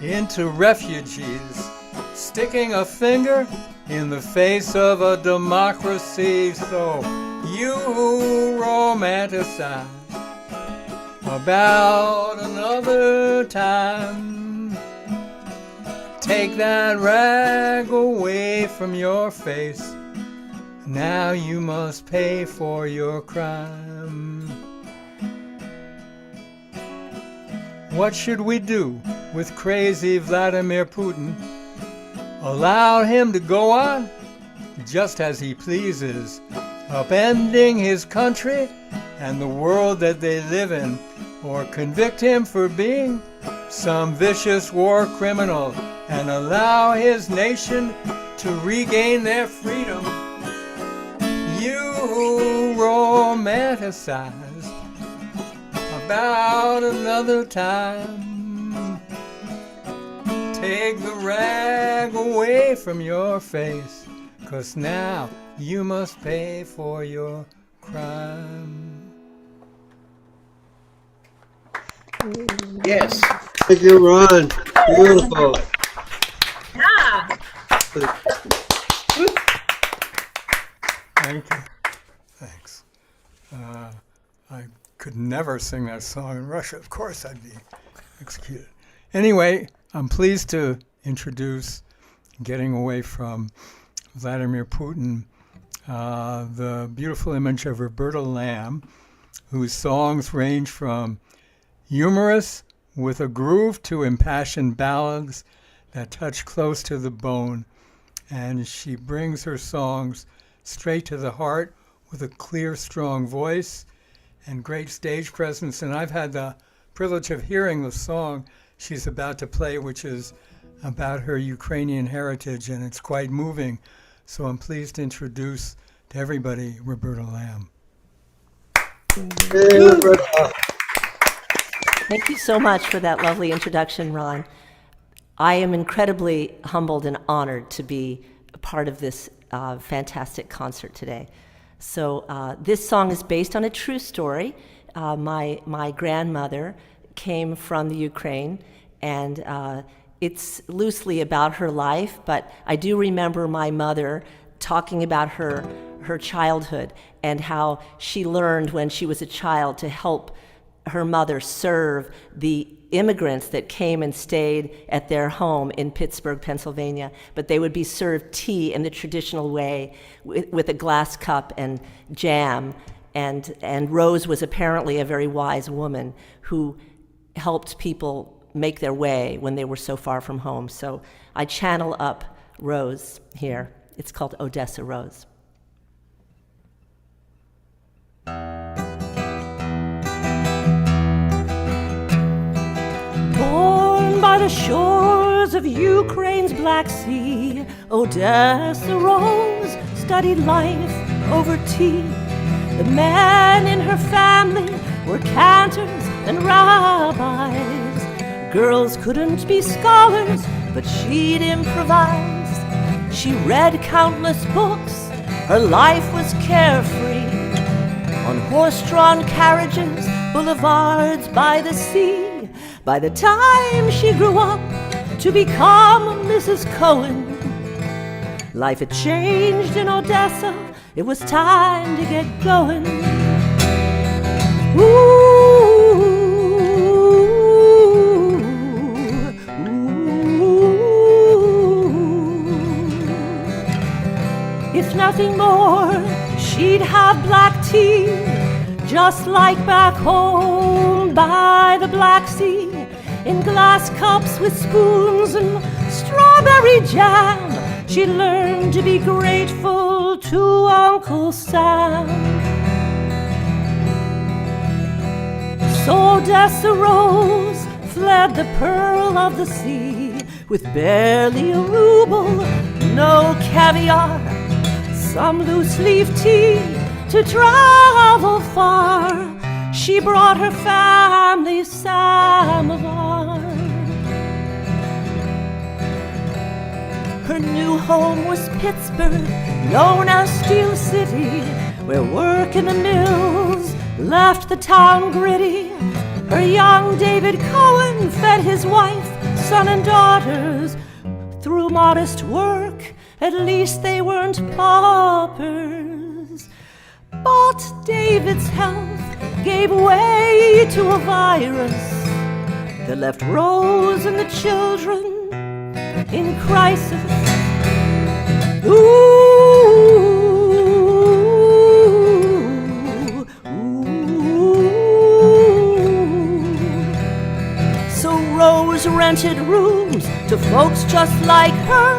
Speaker 2: into refugees, sticking a finger in the face of a democracy. So you romanticize about another time, take that rag away from your face. Now you must pay for your crime. What should we do with crazy Vladimir Putin? Allow him to go on just as he pleases, upending his country and the world that they live in, or convict him for being some vicious war criminal and allow his nation to regain their freedom? You romanticize about another time, take the rag away from your face, 'cause now you must pay for your crime.
Speaker 9: Yes.
Speaker 1: Thank you, Ron. Beautiful.
Speaker 10: Yeah.
Speaker 2: Thank you. Thanks. I could never sing that song in Russia. Of course, I'd be executed. Anyway, I'm pleased to introduce, getting away from Vladimir Putin, the beautiful image of Roberta Lambert, whose songs range from humorous with a groove to impassioned ballads that touch close to the bone. And she brings her songs straight to the heart with a clear, strong voice and great stage presence. And I've had the privilege of hearing the song she's about to play, which is about her Ukrainian heritage, and it's quite moving. So I'm pleased to introduce to everybody Roberta Lambert.
Speaker 1: Hey, Roberta.
Speaker 10: Thank you so much for that lovely introduction, Ron. I am incredibly humbled and honored to be a part of this fantastic concert today. So this song is based on a true story. My grandmother came from the Ukraine, and it's loosely about her life, but I do remember my mother talking about her childhood and how she learned when she was a child to help her mother serve the immigrants that came and stayed at their home in Pittsburgh, Pennsylvania. But they would be served tea in the traditional way with a glass cup and jam. And Rose was apparently a very wise woman who helped people make their way when they were so far from home. So I channel up Rose here. It's called Odessa Rose. Born by the shores of Ukraine's Black Sea, Odessa Rose studied life over tea. The men in her family were cantors and rabbis. Girls couldn't be scholars, but she'd improvise. She read countless books, her life was carefree. On horse-drawn carriages, boulevards by the sea. By the time she grew up to become Mrs. Cohen, life had changed in Odessa, it was time to get going. If nothing more, she'd have black tea, just like back home by the Black Sea, in glass cups with spoons and strawberry jam. She learned to be grateful to Uncle Sam. So Odessa rose, fled the pearl of the sea, with barely a ruble, no caviar, some loose-leaf tea to travel far. She brought her family samovar. Her new home was Pittsburgh, known as Steel City, where work in the mills left the town gritty. Her young David Cohen fed his wife, son and daughters through modest work. At least they weren't paupers. But David's health gave way to a virus that left Rose and the children in crisis. Ooh, ooh. So Rose rented rooms to folks just like her,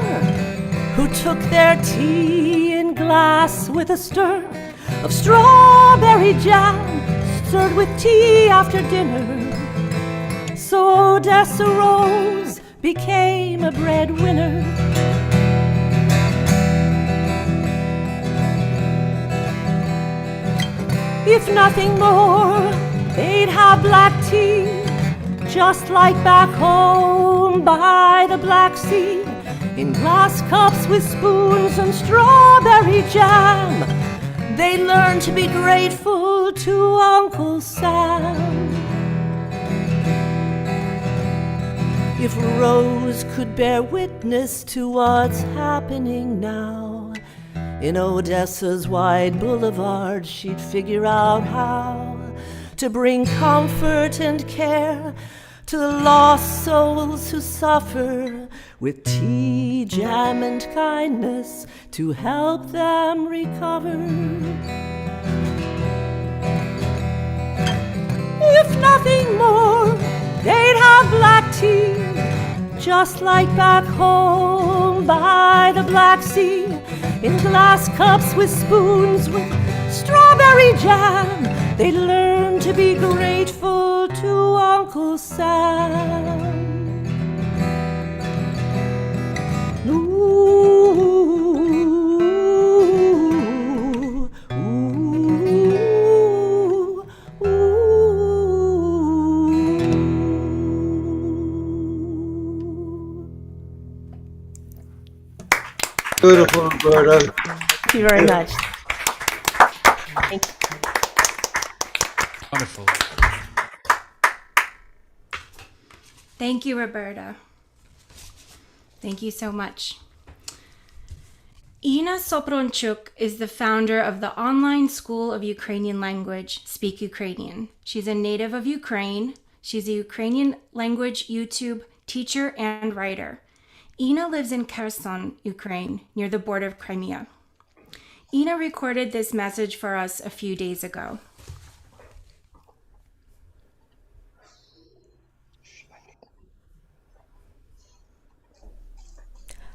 Speaker 10: who took their tea in glass with a stir of strawberry jam, stirred with tea after dinner. So Odessa Rose became a breadwinner. If nothing more, they'd have black tea, just like back home by the Black Sea, in glass cups with spoons and strawberry jam. They learned to be grateful to Uncle Sam. If Rose could bear witness to what's happening now in Odessa's wide boulevard, she'd figure out how to bring comfort and care to the lost souls who suffer, with tea, jam, and kindness to help them recover. If nothing more, they'd have black tea, just like back home by the Black Sea, in glass cups with spoons with strawberry jam. They learn to be grateful to Uncle Sam.
Speaker 1: Beautiful, Roberta.
Speaker 10: Thank you very much. Thank you.
Speaker 11: Wonderful.
Speaker 3: Thank you, Roberta. Thank you so much. Ina Sopronchuk is the founder of the online school of Ukrainian language, Speak Ukrainian. She's a native of Ukraine. She's a Ukrainian language YouTube teacher and writer. Ina lives in Kherson, Ukraine, near the border of Crimea. Ina recorded this message for us a few days ago.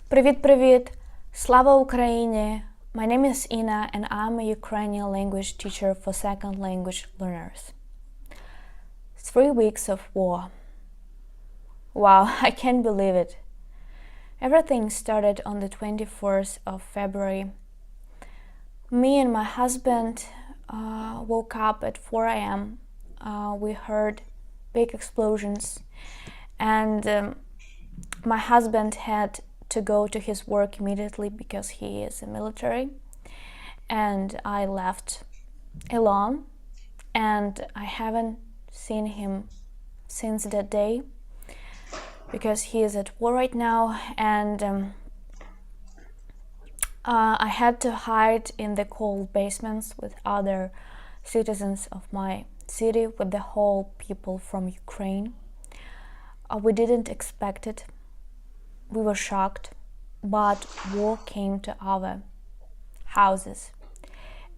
Speaker 12: Привіт! Слава Україні! My name is Ina and I'm a Ukrainian language teacher for second language learners. 3 weeks of war. Wow, I can't believe it. Everything started on the 24th of February. Me and my husband woke up at 4 a.m. We heard big explosions and my husband had to go to his work immediately because he is a military, and I left alone, and I haven't seen him since that day because he is at war right now, and I had to hide in the cold basements with other citizens of my city, with the whole people from Ukraine. We didn't expect it. We were shocked, but war came to our houses.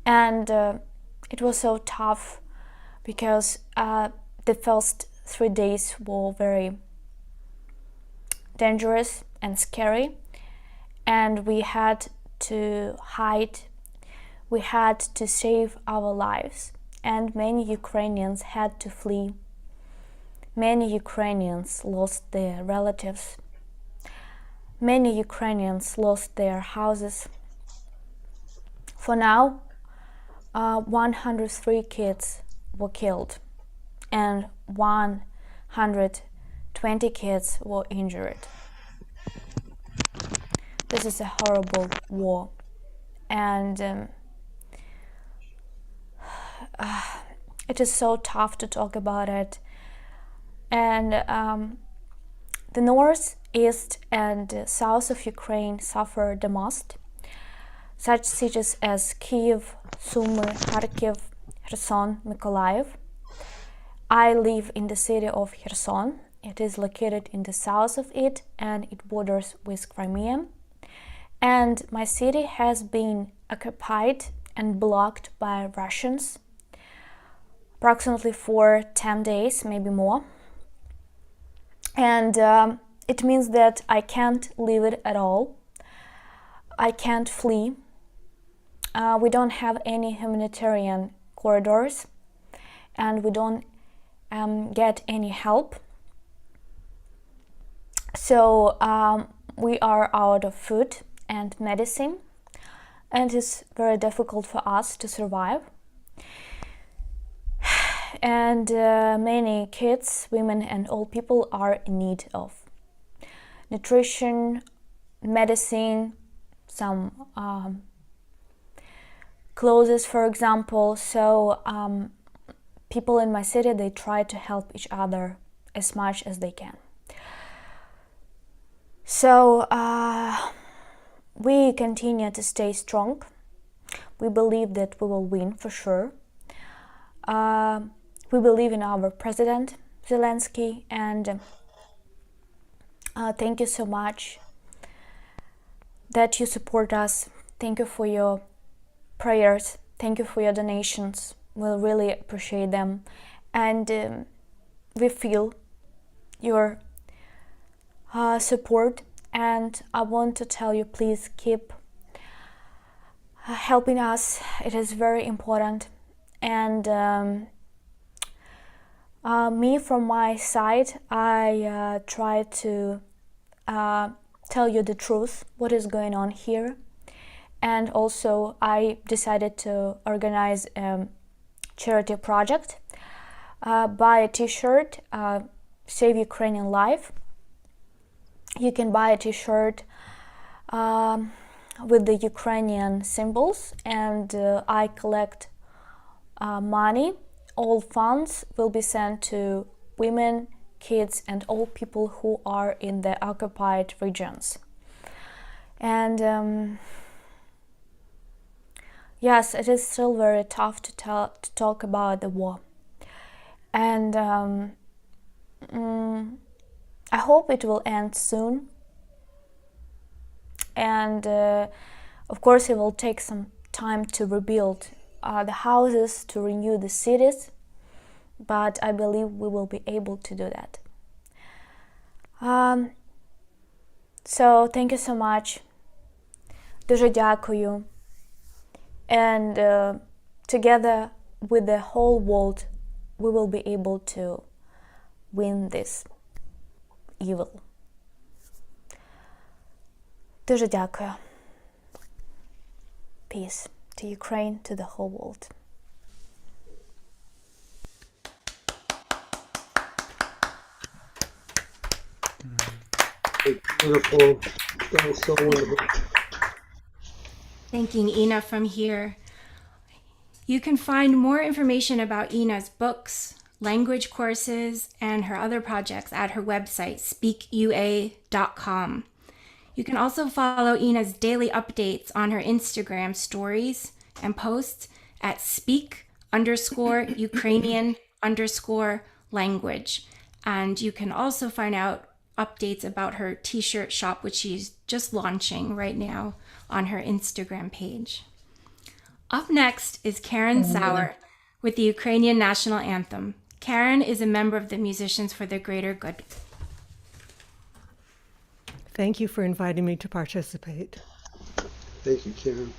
Speaker 12: And it was so tough because the first 3 days were very dangerous and scary, and we had to hide, we had to save our lives, and many Ukrainians had to flee. Many Ukrainians lost their relatives. Many Ukrainians lost their houses. For now, 103 kids were killed and 120 kids were injured. This is a horrible war, and it is so tough to talk about it. And the north, east, and south of Ukraine suffer the most. Such cities as Kyiv, Sumy, Kharkiv, Kherson, Mykolaiv. I live in the city of Kherson. It is located in the south of it, and it borders with Crimea. And my city has been occupied and blocked by Russians approximately for 10 days, maybe more. And it means that I can't leave it at all. I can't flee. We don't have any humanitarian corridors, and we don't get any help. So we are out of food and medicine, and it's very difficult for us to survive. And many kids, women, and old people are in need of nutrition, medicine, some clothes, for example. So people in my city, they try to help each other as much as they can. So we continue to stay strong. We believe that we will win for sure. We believe in our president, Zelensky, and thank you so much that you support us. Thank you for your prayers. Thank you for your donations. We'll really appreciate them. And we feel your support. And I want to tell you, please keep helping us. It is very important. And me, from my side, I try to tell you the truth, what is going on here. And also I decided to organize a charity project, buy a t-shirt, Save Ukrainian Life. You can buy a t-shirt with the Ukrainian symbols, and I collect money. All funds will be sent to women, kids, and old people who are in the occupied regions. And yes, it is still very tough to talk about the war. And I hope it will end soon. And of course, it will take some time to rebuild the houses, to renew the cities, but I believe we will be able to do that. So thank you so much. Дуже дякую. And together with the whole world, we will be able to win this evil. Дуже дякую. Peace to Ukraine, to the whole world.
Speaker 1: Beautiful. That was so wonderful.
Speaker 3: Thanking Ina from here. You can find more information about Ina's books, language courses, and her other projects at her website, speakua.com. You can also follow Ina's daily updates on her Instagram stories and posts at speak_Ukrainian_language. And you can also find out updates about her t-shirt shop, which she's just launching right now on her Instagram page. Up next is Karen Sauer with the Ukrainian national anthem. Karen is a member of the Musicians for the Greater Good.
Speaker 11: Thank you for inviting me to participate.
Speaker 1: Thank you, Karen.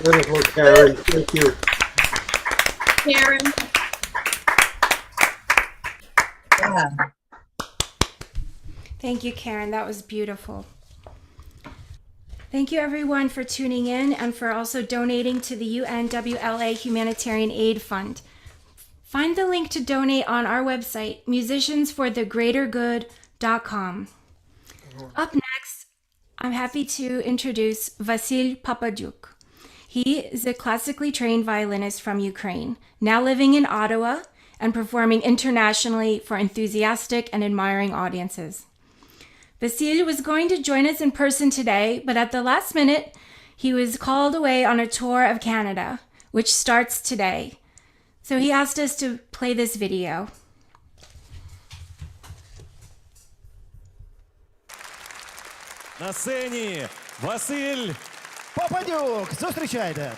Speaker 1: Beautiful, Karen. Thank you.
Speaker 13: Karen.
Speaker 3: Yeah. Thank you, Karen. That was beautiful. Thank you, everyone, for tuning in and for also donating to the UNWLA Humanitarian Aid Fund. Find the link to donate on our website, musiciansforthegreatergood.com. Up next, I'm happy to introduce Vasyl Papaduk. He is a classically trained violinist from Ukraine, now living in Ottawa and performing internationally for enthusiastic and admiring audiences. Vasyl was going to join us in person today, but at the last minute, he was called away on a tour of Canada, which starts today. So he asked us to play this video.
Speaker 14: На сцені Vasil Papaduk. Зустрічайте.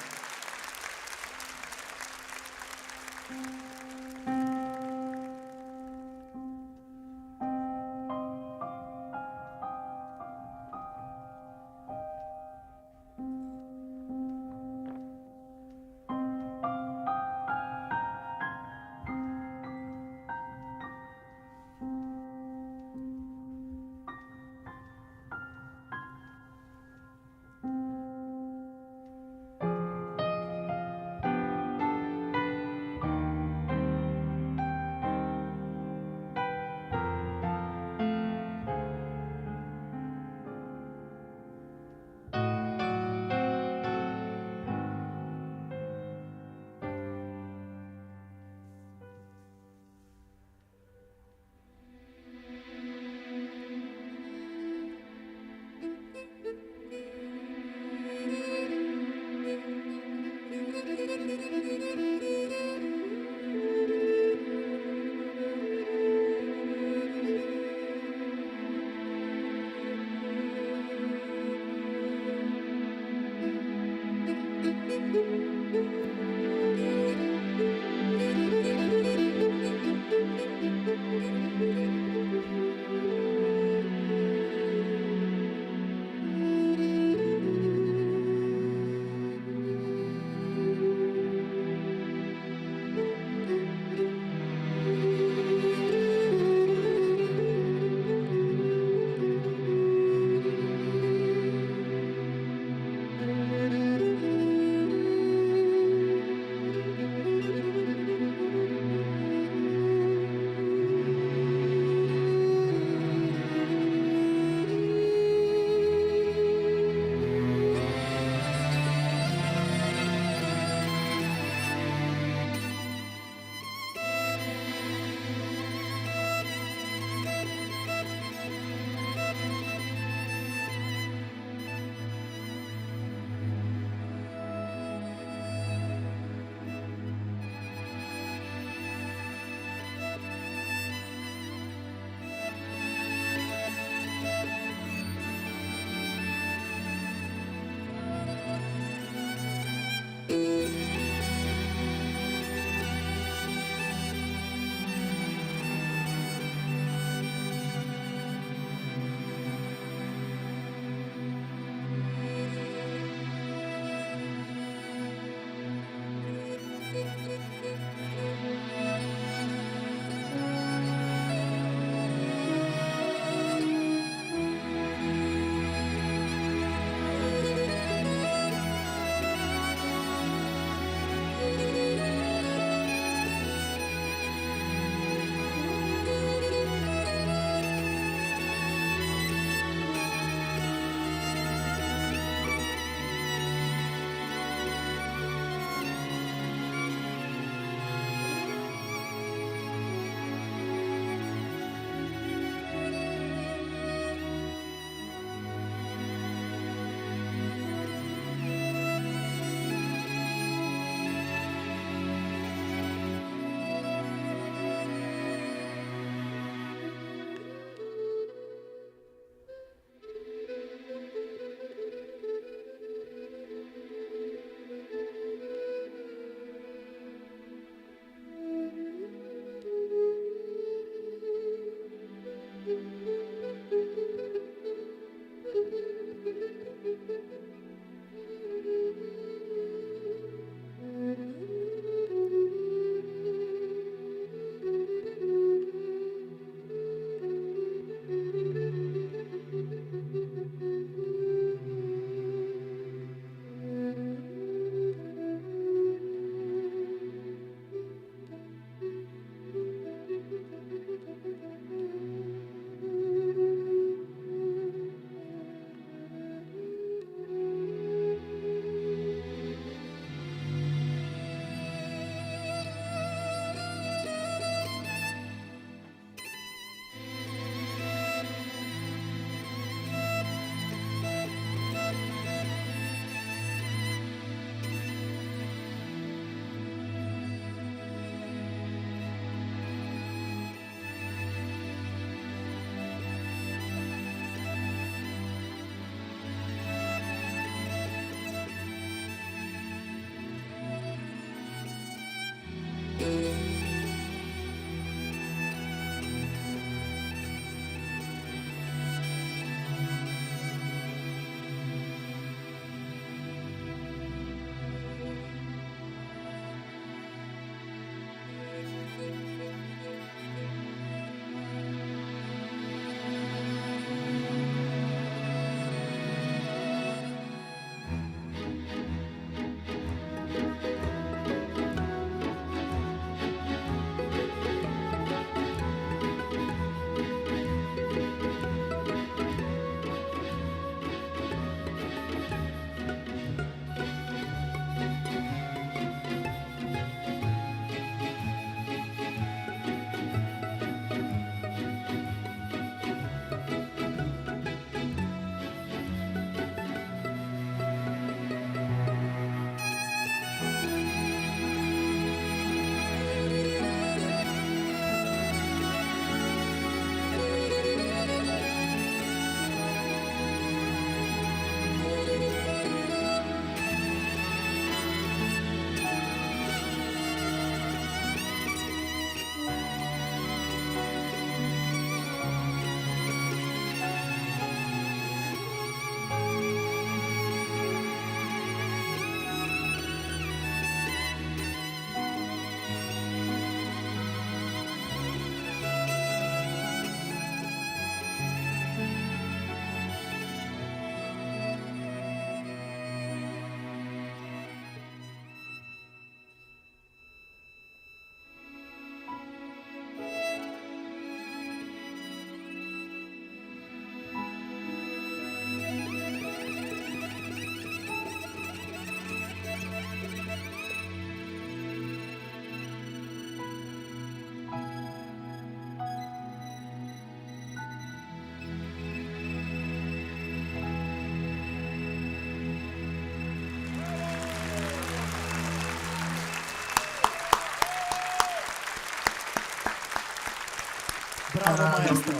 Speaker 14: Браво, маестро.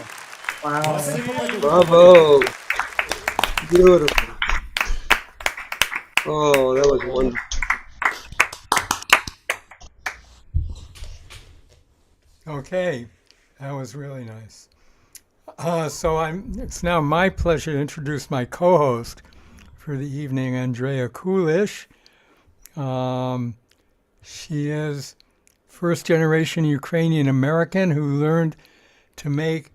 Speaker 14: Vasyl Papaduk.
Speaker 1: Bravo. Beautiful. Oh, that was wonderful.
Speaker 2: Okay, that was really nice. It's now my pleasure to introduce my co-host for the evening, Andrea Kulish. She is first-generation Ukrainian American who learned to make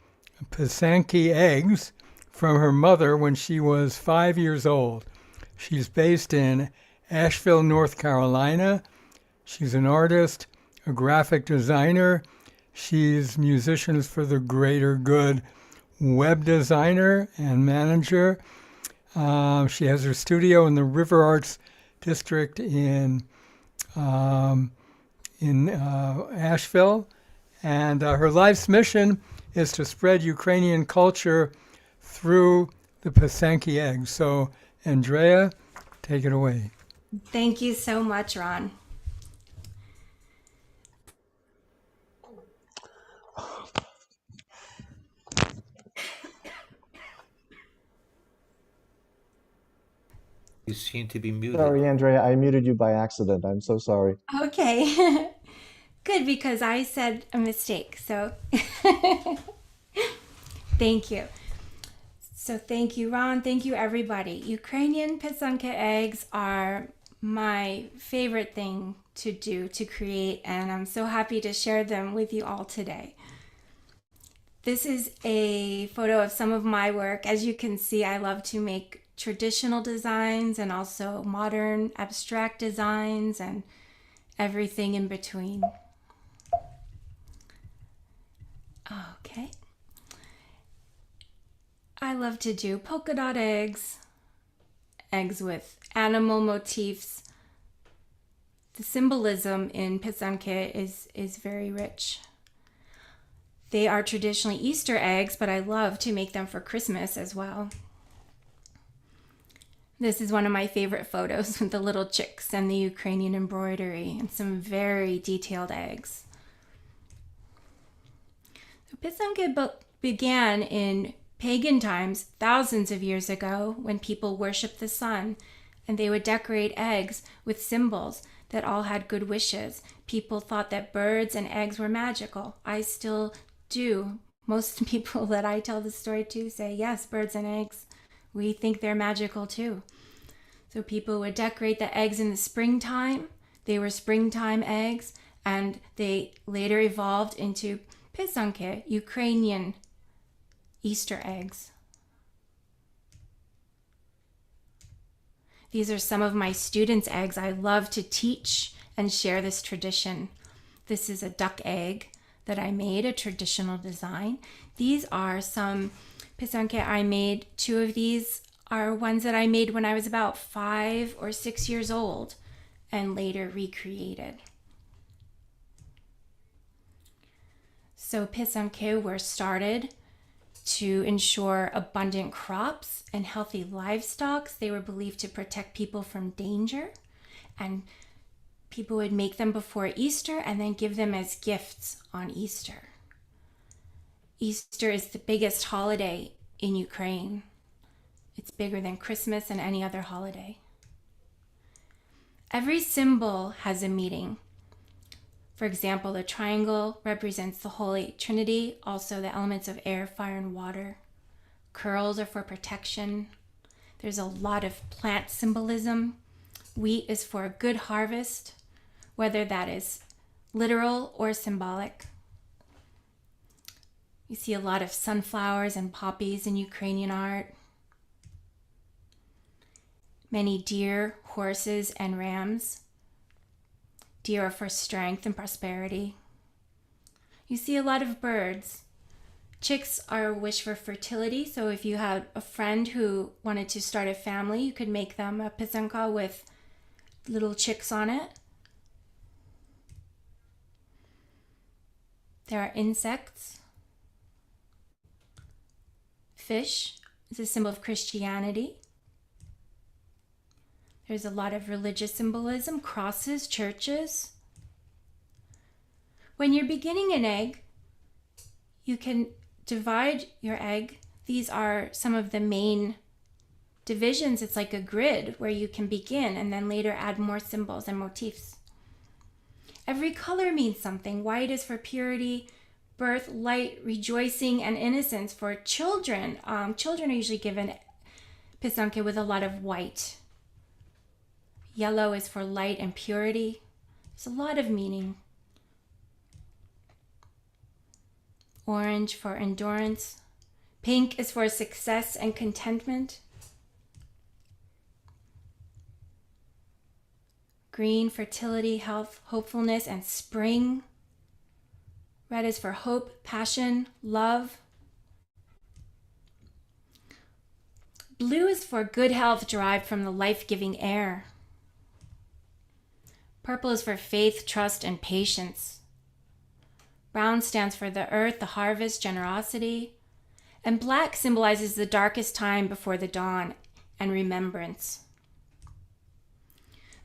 Speaker 2: Pysanky eggs from her mother when she was 5 years old. She's based in Asheville, North Carolina. She's an artist, a graphic designer. She's Musicians for the Greater Good web designer and manager. She has her studio in the River Arts District in Asheville. And her life's mission is to spread Ukrainian culture through the Pysanky eggs. So, Andrea, take it away.
Speaker 3: Thank you so much, Ron.
Speaker 9: You seem to be muted.
Speaker 15: Sorry, Andrea, I muted you by accident. I'm so sorry.
Speaker 3: Okay. Good, because I said a mistake. So thank you. So thank you, Ron. Thank you, everybody. Ukrainian Pysanky eggs are my favorite thing to do, to create, and I'm so happy to share them with you all today. This is a photo of some of my work. As you can see, I love to make traditional designs and also modern abstract designs and everything in between. Okay. I love to do polka dot eggs, eggs with animal motifs. The symbolism in Pysanky is very rich. They are traditionally Easter eggs, but I love to make them for Christmas as well. This is one of my favorite photos with the little chicks and the Ukrainian embroidery and some very detailed eggs. So Pysanky began in pagan times thousands of years ago when people worshipped the sun, and they would decorate eggs with symbols that all had good wishes. People thought that birds and eggs were magical. I still do. Most people that I tell the story to say, yes, birds and eggs, we think they're magical too. So people would decorate the eggs in the springtime. They were springtime eggs, and they later evolved into Pysanky, Ukrainian Easter eggs. These are some of my students' eggs. I love to teach and share this tradition. This is a duck egg that I made, a traditional design. These are some Pysanky I made. Two of these are ones that I made when I was about 5 or 6 years old and later recreated. So Pysanky were started to ensure abundant crops and healthy livestock. They were believed to protect people from danger, and people would make them before Easter and then give them as gifts on Easter. Easter is the biggest holiday in Ukraine. It's bigger than Christmas and any other holiday. Every symbol has a meaning. For example, the triangle represents the Holy Trinity, also the elements of air, fire, and water. Curls are for protection. There's a lot of plant symbolism. Wheat is for a good harvest, whether that is literal or symbolic. You see a lot of sunflowers and poppies in Ukrainian art. Many deer, horses, and rams. Deer are for strength and prosperity. You see a lot of birds. Chicks are a wish for fertility, so if you had a friend who wanted to start a family, you could make them a pysanka with little chicks on it. There are insects. Fish is a symbol of Christianity. There's a lot of religious symbolism, crosses, churches. When you're beginning an egg, you can divide your egg, these are some of the main divisions. It's like a grid where you can begin and then later add more symbols and motifs. Every color means something. White is for purity, birth, light, rejoicing, and innocence. For children, children are usually given Pysanky with a lot of white. Yellow is for light and purity. There's a lot of meaning. Orange for endurance. Pink is for success and contentment. Green, fertility, health, hopefulness, and spring. Red is for hope, passion, love. Blue is for good health derived from the life-giving air. Purple is for faith, trust, and patience. Brown stands for the earth, the harvest, generosity. And black symbolizes the darkest time before the dawn and remembrance.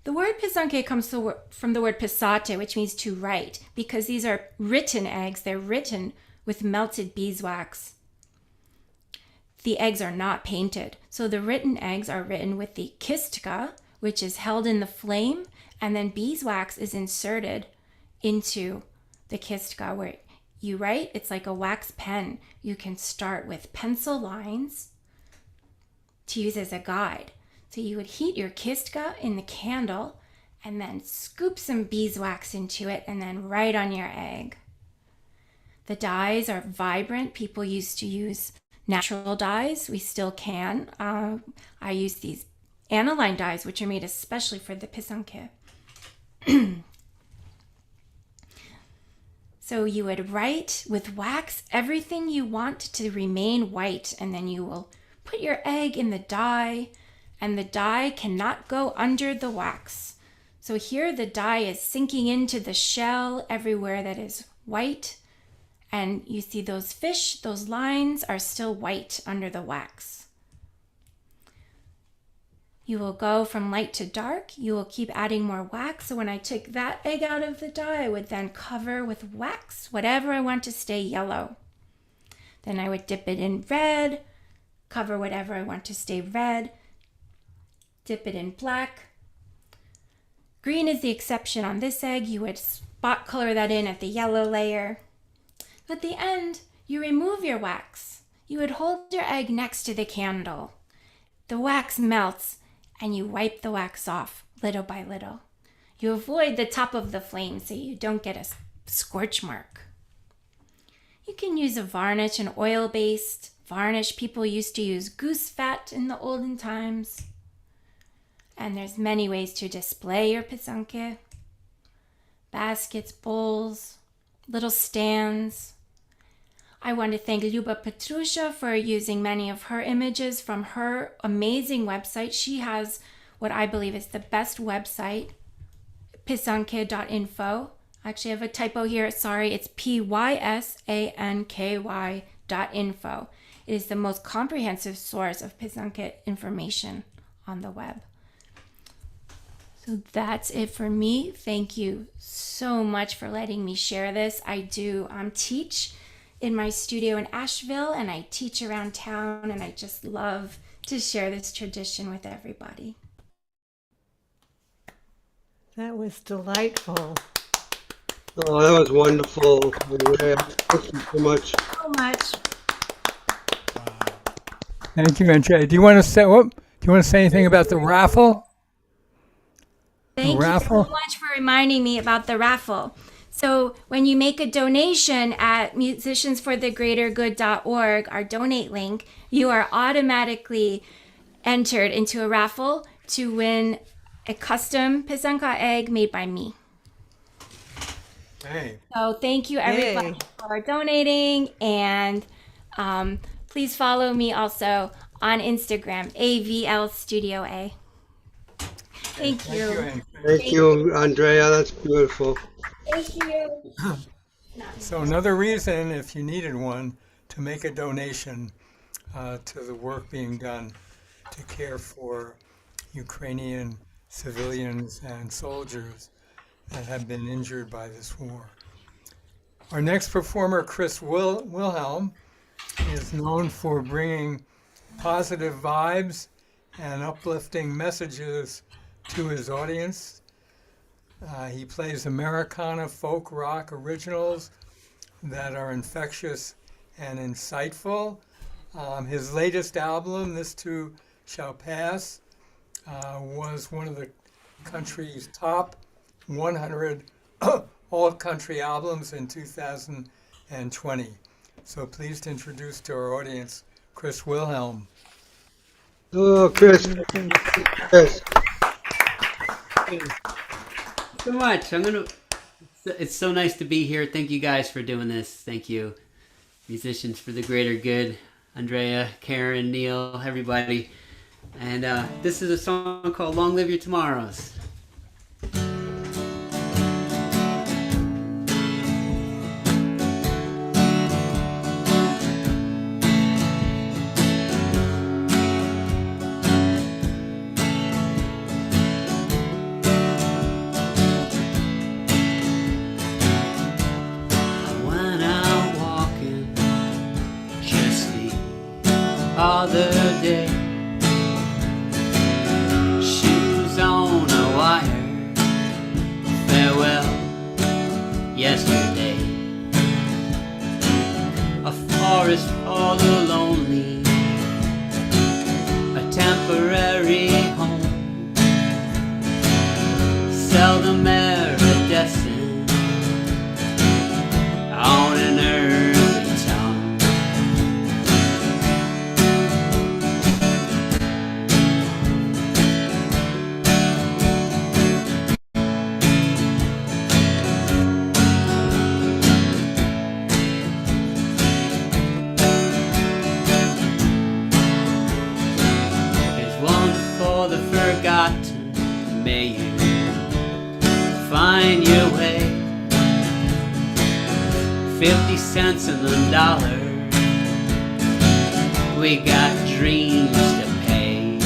Speaker 3: The word Pysanky comes from the word pisate, which means to write, because these are written eggs. They're written with melted beeswax. The eggs are not painted. So the written eggs are written with the kistka, which is held in the flame, and then beeswax is inserted into the kistka where you write. It's like a wax pen. You can start with pencil lines to use as a guide. So you would heat your kistka in the candle and then scoop some beeswax into it and then write on your egg. The dyes are vibrant. People used to use natural dyes. We still can. I use these aniline dyes, which are made especially for the Pysanky. So you would write with wax everything you want to remain white, and then you will put your egg in the dye, and the dye cannot go under the wax. So here the dye is sinking into the shell everywhere that is white, and you see those fish, those lines are still white under the wax. You will go from light to dark. You will keep adding more wax. So when I took that egg out of the dye, I would then cover with wax, whatever I want to stay yellow. Then I would dip it in red, cover whatever I want to stay red, dip it in black. Green is the exception on this egg. You would spot color that in at the yellow layer. At the end, you remove your wax. You would hold your egg next to the candle. The wax melts, and you wipe the wax off little by little. You avoid the top of the flame so you don't get a scorch mark. You can use a varnish, an oil-based varnish. People used to use goose fat in the olden times. And there's many ways to display your Pysanky. Baskets, bowls, little stands. I want to thank Luba Petrusha for using many of her images from her amazing website. She has what I believe is the best website, pysanky.info. I actually have a typo here. Sorry, it's pysanky.info. It is the most comprehensive source of Pysanky information on the web. So that's it for me. Thank you so much for letting me share this. I do teach in my studio in Asheville, and I teach around town, and I just love to share this tradition with everybody.
Speaker 11: That was delightful.
Speaker 1: Oh, that was wonderful. Andrea. Thank you so much.
Speaker 3: So much.
Speaker 2: Thank you, Andrea. Do you want to say anything about the raffle?
Speaker 3: Thank you so much for reminding me about the raffle. So when you make a donation at musiciansforthegreatergood.org, our donate link, you are automatically entered into a raffle to win a custom Pysanky egg made by me.
Speaker 2: Hey.
Speaker 3: So thank you everybody for donating, and please follow me also on Instagram, AVL Studio A. Thank you.
Speaker 1: Thank you, Andrea. That's beautiful.
Speaker 3: Thank you.
Speaker 2: So another reason, if you needed one, to make a donation to the work being done to care for Ukrainian civilians and soldiers that have been injured by this war. Our next performer, Wilhelm, is known for bringing positive vibes and uplifting messages to his audience. He plays Americana folk rock originals that are infectious and insightful. His latest album, This Too Shall Pass, was one of the country's top 100 all-country albums in 2020. So pleased to introduce to our audience, Chris Wilhelm.
Speaker 1: Hello, Chris. Chris.
Speaker 16: So much. It's so nice to be here. Thank you guys for doing this. Thank you, musicians for the greater good. Andrea, Karen, Neil, everybody. And this is a song called Long Live Your Tomorrows. Other day, shoes on a wire, farewell yesterday, a forest for the lonely, a temporary home, seldom iridescent on an earthly tongue. Forgotten, may you find your way. 50 cents in the dollar, we got dreams to pay.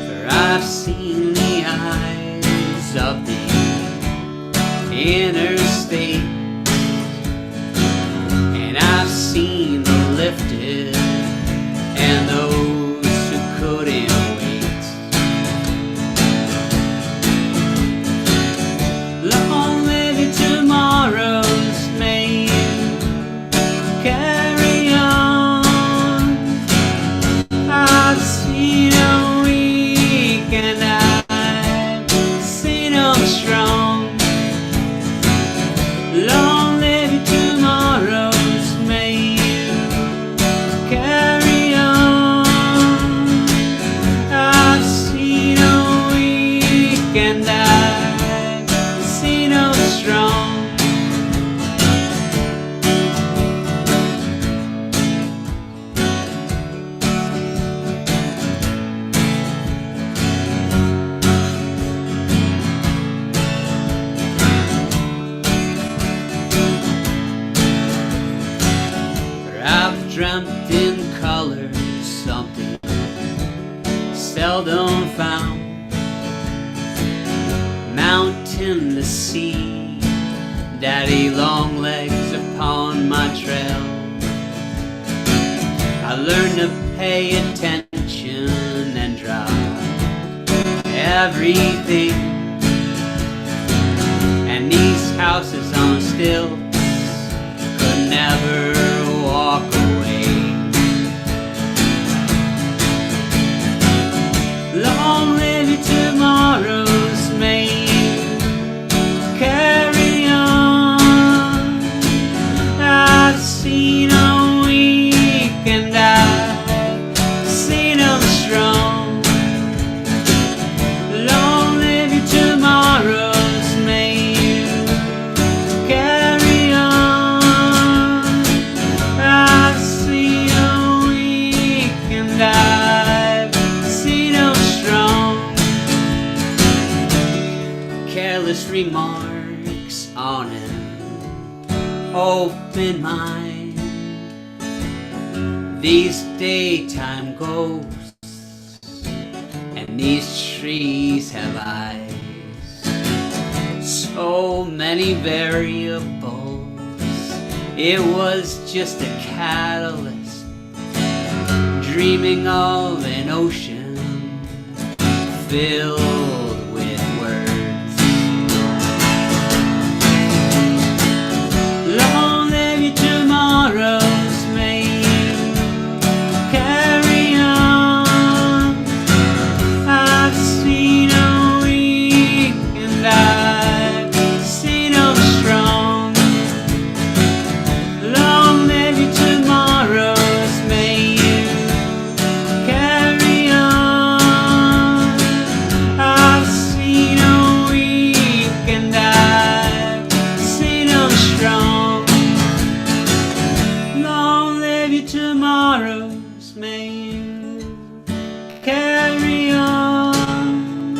Speaker 16: For I've seen the eyes of the interstate, and I've seen the lifted and those who couldn't. Long live your tomorrows, may you carry on. I've seen them weak and I've seen them strong. Long live your tomorrows, may you carry on. I've seen them weak and I've seen them strong. For I've dreamt in color something seldom found. Mountain to sea, daddy long legs upon my trail. I learned to pay attention and drop everything. And these houses on stilts could never walk away. Long live your tomorrows, may you carry on. I've seen them weak and I've seen them strong. Long live your tomorrows, may you carry on. I've seen them weak and I've seen them strong. Careless remarks on an open mind. These daytime ghosts and these trees have eyes. So many variables It was just a catalyst, dreaming of an ocean filled with words. Long live your tomorrows, may you carry on. I've seen a weak and I've seen them strong. Long live your tomorrows, may you carry on. I've seen a weak and I've seen them strong. Long live your tomorrows, may you carry on.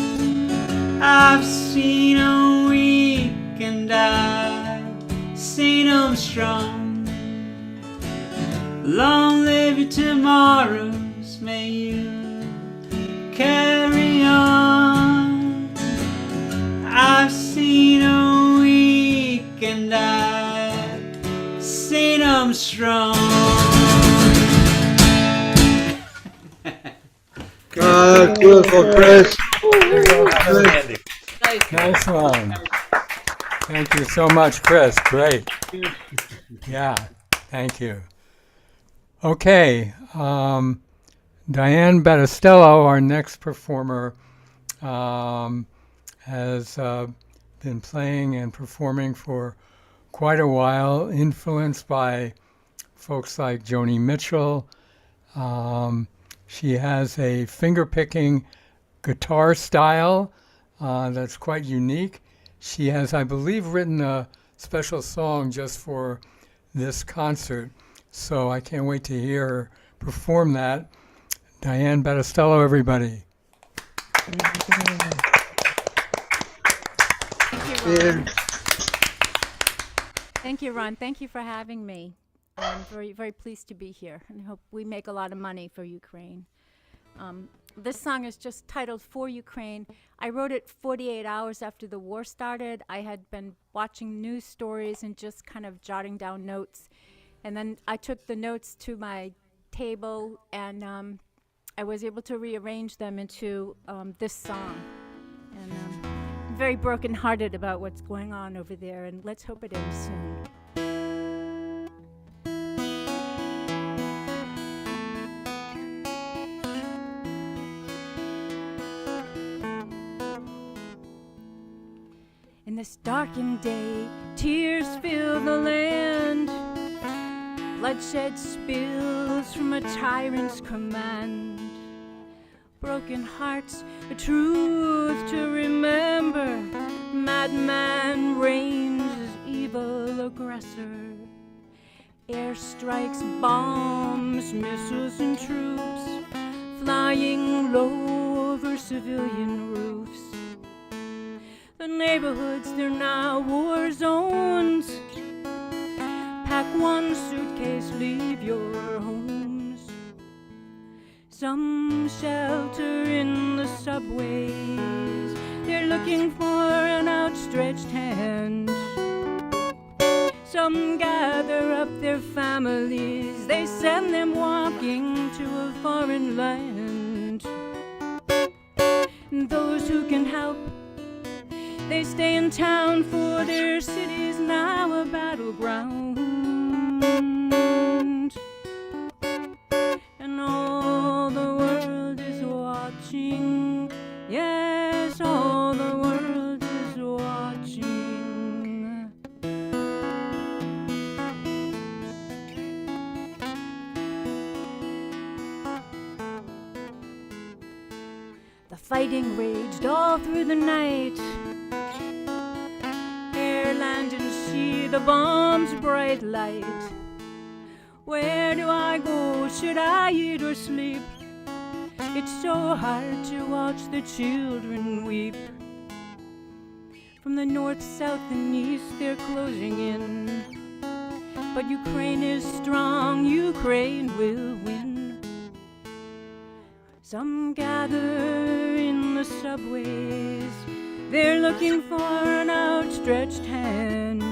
Speaker 16: I've seen them weak and I've seen them strong. Long live your tomorrows, may you carry on. I've seen them weak and I've seen them strong.
Speaker 1: Beautiful, Chris.
Speaker 2: Nice one. Thank you so much, Chris. Great. Yeah, thank you. Okay, Diane Battistello, our next performer, has been playing and performing for quite a while, influenced by folks like Joni Mitchell. She has a finger-picking guitar style that's quite unique. She has, I believe, written a special song just for this concert, so I can't wait to hear her perform that. Diane Battistello, everybody.
Speaker 17: Thank you, Ron. Thank you for having me. I'm very, very pleased to be here, and hope we make a lot of money for Ukraine. This song is just titled For Ukraine. I wrote it 48 hours after the war started. I had been watching news stories and just kind of jotting down notes. And then I took the notes to my table, and I was able to rearrange them into this song. And I'm very brokenhearted about what's going on over there, and let's hope it ends soon. In this darkened day, tears fill the land. Bloodshed spills from a tyrant's command. Broken hearts, a truth to remember. Madman reigns as evil aggressor. Airstrikes, bombs, missiles and troops flying low over civilian roofs. The neighborhoods, they're now war zones. Pack one suitcase, leave your homes. Some shelter in the subways. They're looking for an outstretched hand. Some gather up their families. They send them walking to a foreign land. And those who can help, they stay in town, for their city's now a battleground. And all the world is watching. Yes, all the world is watching. The fighting raged all through the night. Air, land, and sea, the bomb's bright light. Where do I go? Should I eat or sleep? It's so hard to watch the children weep. From the north, south, and east, they're closing in. But Ukraine is strong, Ukraine will win. Some gather in the subways. They're looking for an outstretched hand.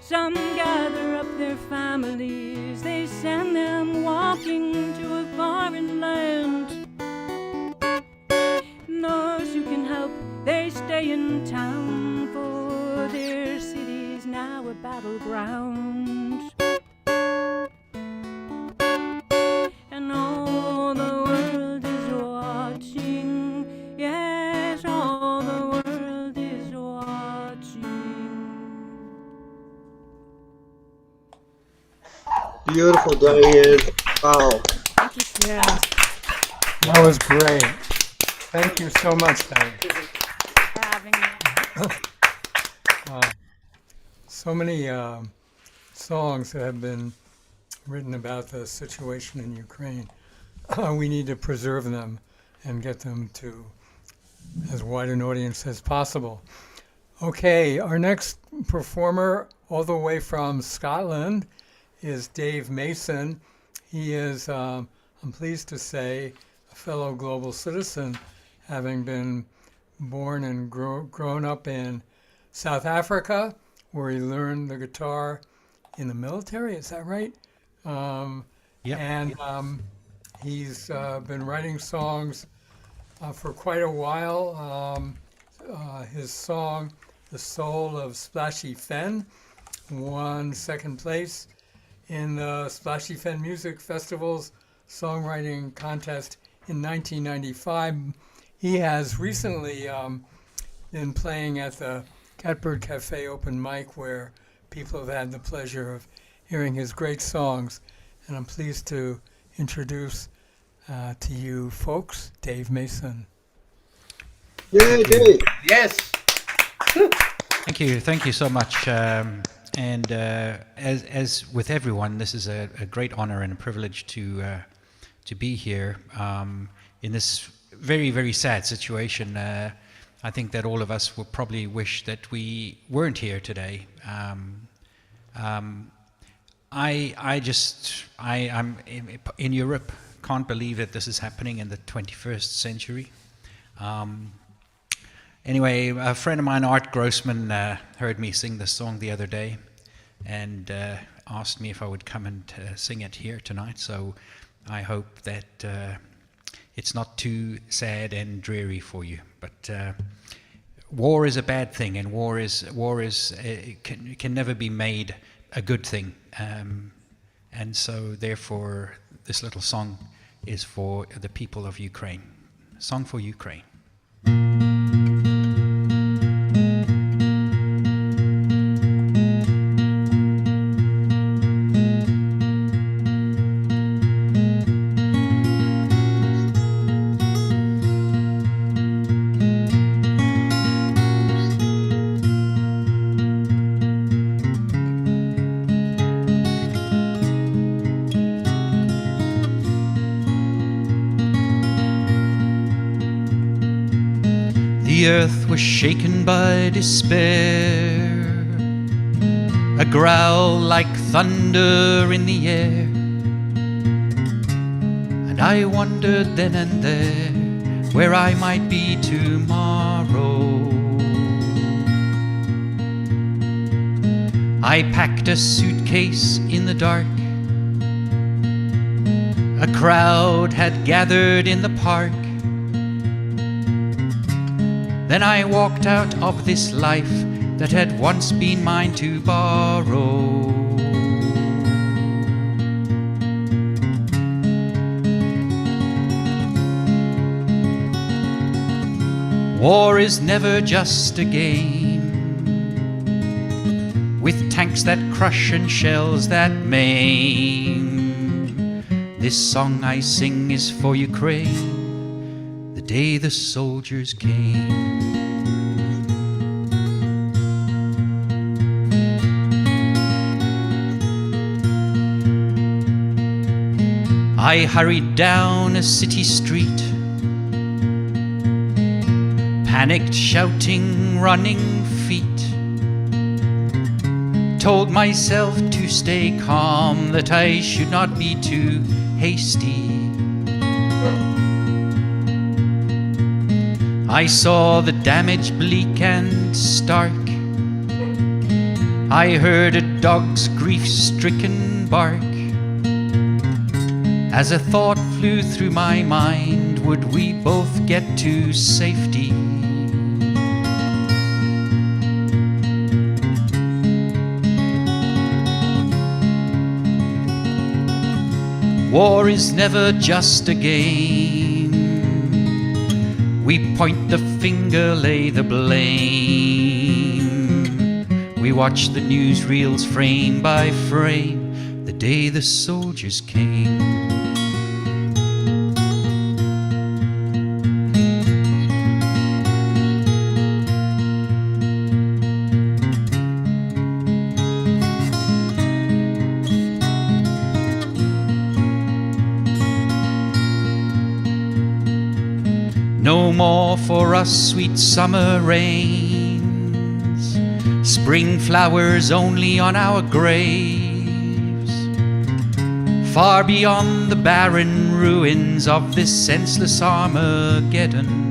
Speaker 17: Some gather up their families, they send them walking to a foreign land. And those who can help, they stay in town, for their city's now a battleground. And all the world is watching, yes, all the world is watching.
Speaker 1: Beautiful, Diane. Wow.
Speaker 17: Thank you.
Speaker 11: Yeah.
Speaker 2: That was great. Thank you so much, Diane.
Speaker 17: For having me.
Speaker 2: So many songs that have been written about the situation in Ukraine. We need to preserve them and get them to as wide an audience as possible. Okay, our next performer, all the way from Scotland, is Dave Mason. He is, I'm pleased to say, a fellow global citizen, having been born and grown up in South Africa, where he learned the guitar in the military. Is that right? And he's been writing songs for quite a while. His song, "The Soul of Splashy Fen," won second place in the Splashy Fen Music Festival's songwriting contest in 1995. He has recently been playing at the Catbird Cafe open mic, where people have had the pleasure of hearing his great songs. And I'm pleased to introduce to you folks, Dave Mason.
Speaker 1: Yay, Dave.
Speaker 9: Yes.
Speaker 18: Thank you so much. As with everyone, this is a great honor and a privilege to be here in this very, very sad situation. I think that all of us will probably wish that we weren't here today. I'm in Europe. Can't believe that this is happening in the 21st century. Anyway, a friend of mine, Art Grossman, heard me sing this song the other day and asked me if I would come and sing it here tonight. So I hope that it's not too sad and dreary for you. But war is a bad thing, and war can never be made a good thing. And so therefore this little song is for the people of Ukraine. Song for Ukraine. The earth was shaken by despair, a growl like thunder in the air, and I wondered then and there where I might be tomorrow. I packed a suitcase in the dark. A crowd had gathered in the park. Then I walked out of this life that had once been mine to borrow. War is never just a game, with tanks that crush and shells that maim. This song I sing is for Ukraine, the day the soldiers came. I hurried down a city street, panicked, shouting, running feet. Told myself to stay calm, that I should not be too hasty. I saw the damage bleak and stark, I heard a dog's grief-stricken bark. As a thought flew through my mind, would we both get to safety? War is never just a game. We point the finger, lay the blame. We watch the newsreels frame by frame, the day the soldiers came. No more for us sweet summer rains, spring flowers only on our graves, far beyond the barren ruins of this senseless Armageddon.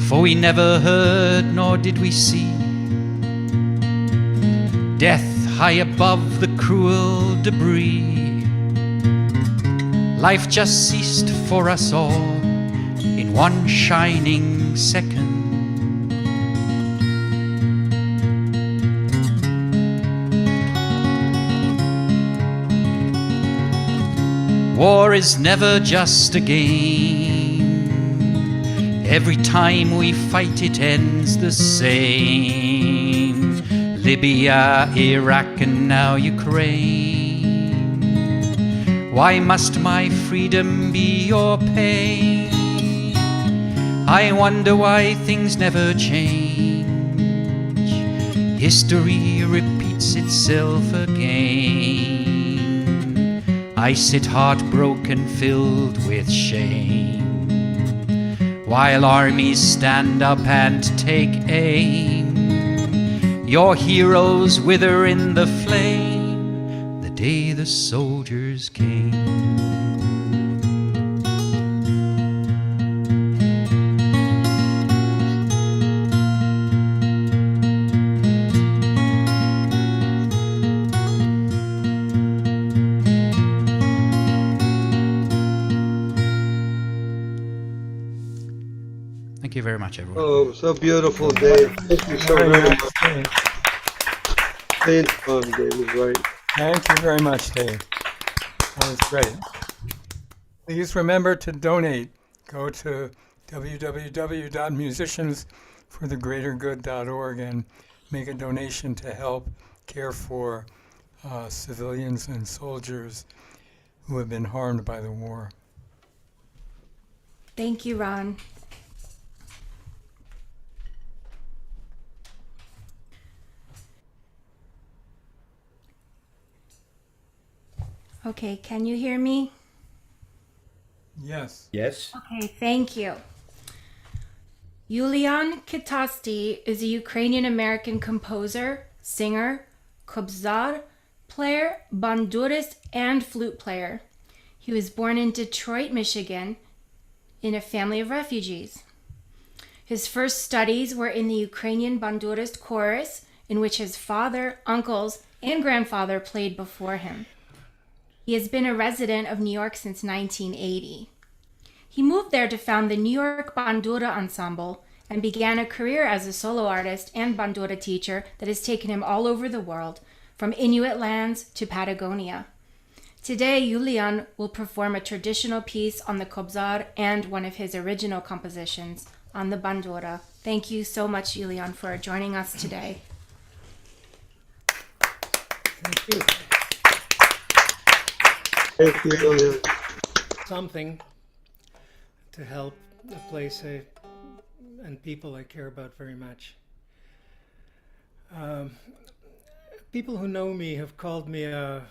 Speaker 18: For we never heard nor did we see death high above the cruel debris. Life just ceased for us all in one shining second. War is never just a game. Every time we fight it ends the same. Libya, Iraq, and now Ukraine. Why must my freedom be your pain? I wonder why things never change. History repeats itself again. I sit heartbroken, filled with shame, while armies stand up and take aim. Your heroes wither in the flame the day the soldiers came. Thank you very much, everyone.
Speaker 1: Oh, so beautiful, Dave. Thank you so very much. Dave was right.
Speaker 2: Thank you very much, Dave. That was great. Please remember to donate. Go to www.musiciansforthegreatergood.org and make a donation to help care for civilians and soldiers who have been harmed by the war.
Speaker 3: Thank you, Ron. Okay, can you hear me?
Speaker 2: Yes.
Speaker 9: Yes.
Speaker 3: Okay, thank you. Yulian Kitasti is a Ukrainian-American composer, singer, kobzar, player, bandurist, and flute player. He was born in Detroit, Michigan, in a family of refugees. His first studies were in the Ukrainian bandurist chorus, in which his father, uncles, and grandfather played before him. He has been a resident of New York since 1980. He moved there to found the New York Bandura Ensemble and began a career as a solo artist and bandura teacher that has taken him all over the world, from Inuit lands to Patagonia. Today, Julian will perform a traditional piece on the kobzar and one of his original compositions on the bandura. Thank you so much, Julian, for joining us today.
Speaker 2: Thank you.
Speaker 1: Thank you, Julian.
Speaker 19: Something to help a place and people I care about very much. People who know me have called me a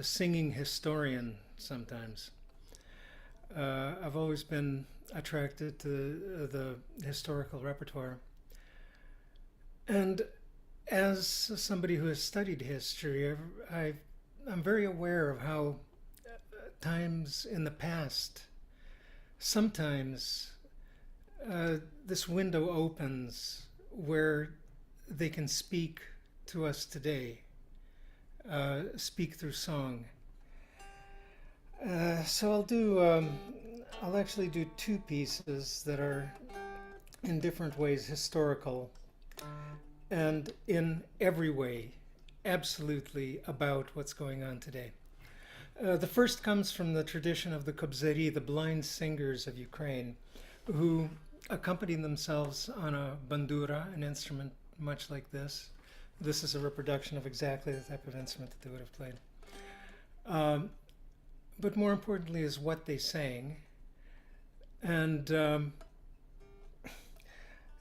Speaker 19: singing historian sometimes. I've always been attracted to the historical repertoire. And as somebody who has studied history, I'm very aware of how times in the past sometimes this window opens where they can speak to us today, speak through song. So I'll actually do two pieces that are in different ways historical and in every way absolutely about what's going on today. The first comes from the tradition of the kobzari, the blind singers of Ukraine, who accompany themselves on a bandura, an instrument much like this. This is a reproduction of exactly the type of instrument that they would have played. But more importantly is what they sang. And,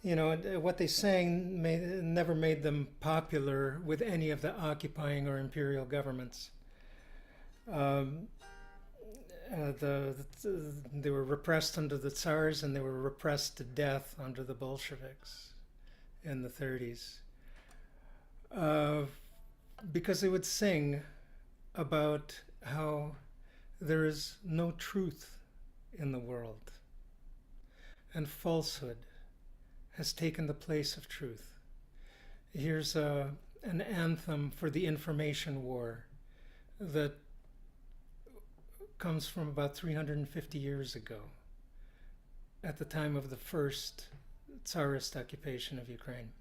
Speaker 19: what they sang never made them popular with any of the occupying or imperial governments. They were repressed under the Tsars, and they were repressed to death under the Bolsheviks in the 30s. Because they would sing about how there is no truth in the world, and falsehood has taken the place of truth. Here's an anthem for the information war that comes from about 350 years ago, at the time of the first Tsarist occupation of Ukraine.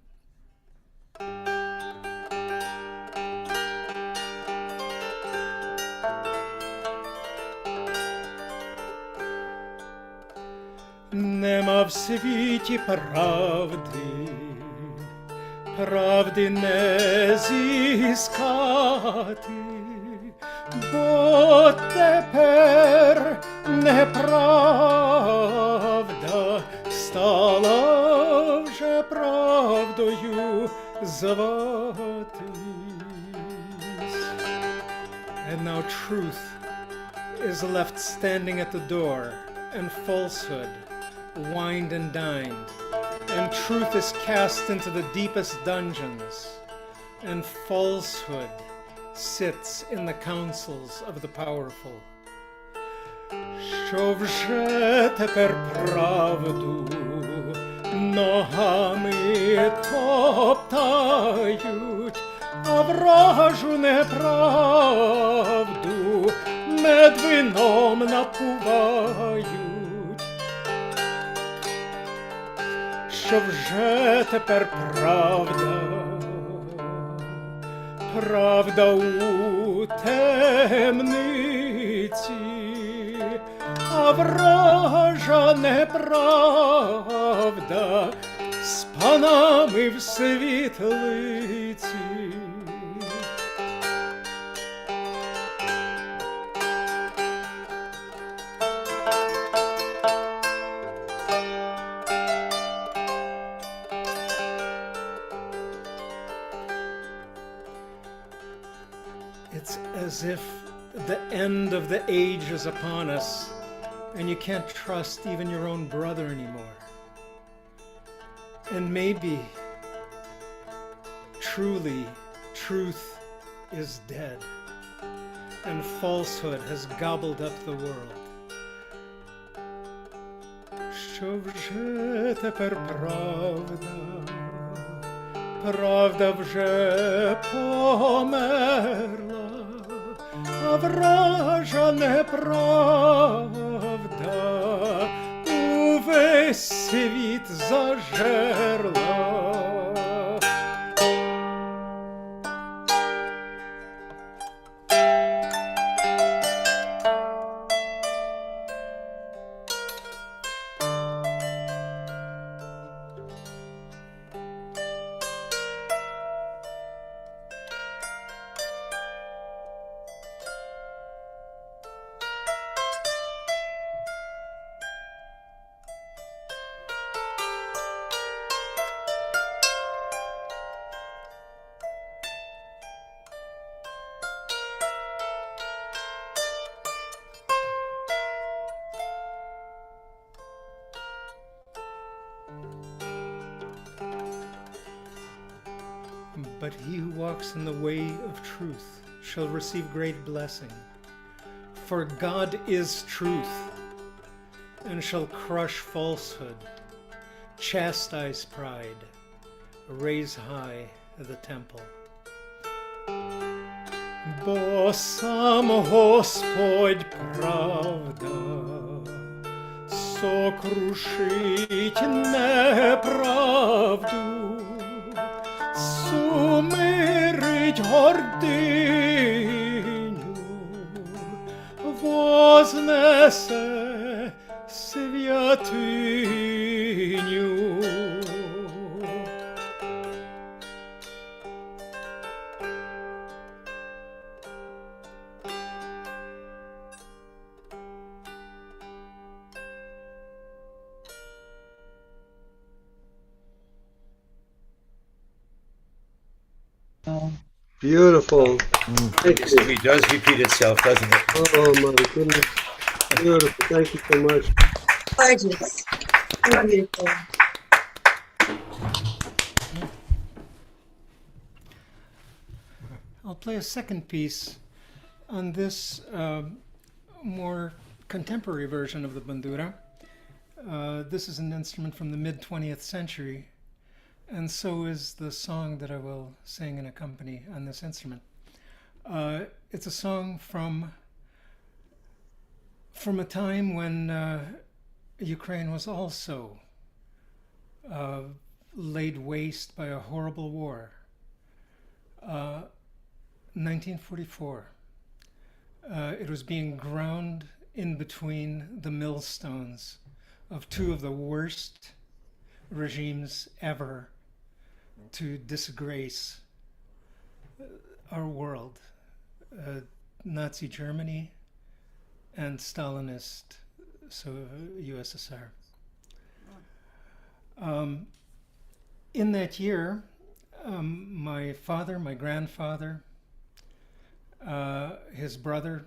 Speaker 19: Нема в світі правди не зіскати, бо тепер неправда стала вже правдою зватись. And now truth is left standing at the door, and falsehood wined and dined, and truth is cast into the deepest dungeons, and falsehood sits in the councils of the powerful. Що вже тепер правду ногами топтають, а вражу неправду мед вином напувають. Що вже тепер правда у темниці, а вража неправда з панами в світлиці. It's as if the end of the age is upon us, and you can't trust even your own brother anymore. And maybe, truly, truth is dead, and falsehood has gobbled up the world. Що вже тепер правда вже померла, а вража неправда увесь світ зажерла. But he who walks in the way of truth shall receive great blessing. For God is truth, and shall crush falsehood chastise pride, raise high the temple. Бо сам Господь правда сокрушить неправду, сумирить гординю, вознесе святиню.
Speaker 1: Beautiful. Thank you.
Speaker 9: It does repeat itself, doesn't it?
Speaker 1: Oh my goodness. Beautiful. Thank you so much.
Speaker 13: Gorgeous. Beautiful.
Speaker 19: I'll play a second piece on this more contemporary version of the bandura. This is an instrument from the mid-20th century, and so is the song that I will sing and accompany on this instrument. It's a song from a time when Ukraine was also laid waste by a horrible war. 1944. It was being ground in between the millstones of two of the worst regimes ever to disgrace our world, Nazi Germany and Stalinist USSR. In that year, my father, my grandfather, his brother,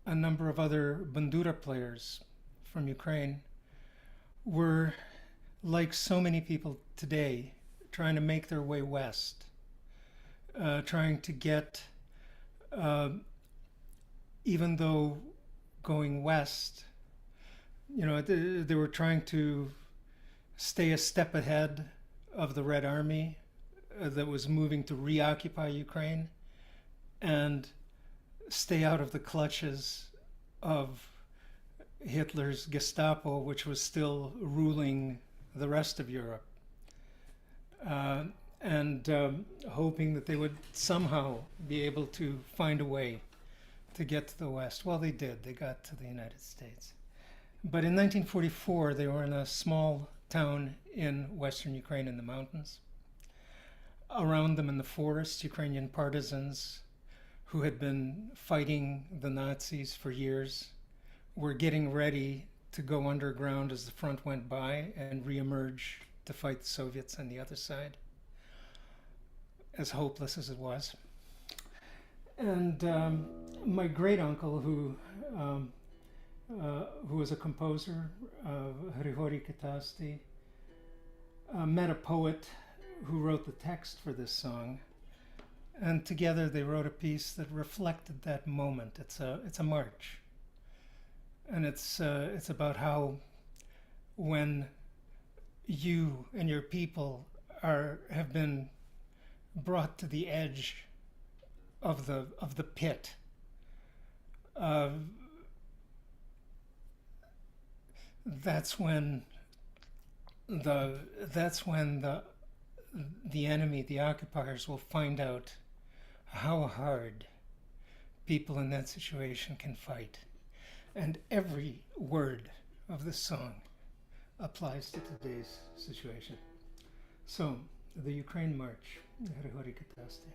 Speaker 19: a number of other bandura players from Ukraine were, like so many people today, trying to make their way west, trying to get, even though going west, they were trying to stay a step ahead of the Red Army that was moving to reoccupy Ukraine and stay out of the clutches of Hitler's Gestapo, which was still ruling the rest of Europe, and hoping that they would somehow be able to find a way to get to the West. Well, they did. They got to the United States. But in 1944, they were in a small town in western Ukraine in the mountains. Around them in the forest, Ukrainian partisans who had been fighting the Nazis for years were getting ready to go underground as the front went by and reemerge to fight the Soviets on the other side, as hopeless as it was. And my great uncle, who was a composer, Yulian Kitasti, met a poet who wrote the text for this song, and together they wrote a piece that reflected that moment. It's a march, and it's about how when you and your people have been brought to the edge of the pit, that's when the enemy, the occupiers, will find out how hard people in that situation can fight. And every word of this song applies to today's situation. So, the Ukraine March, Yulian Kitasti.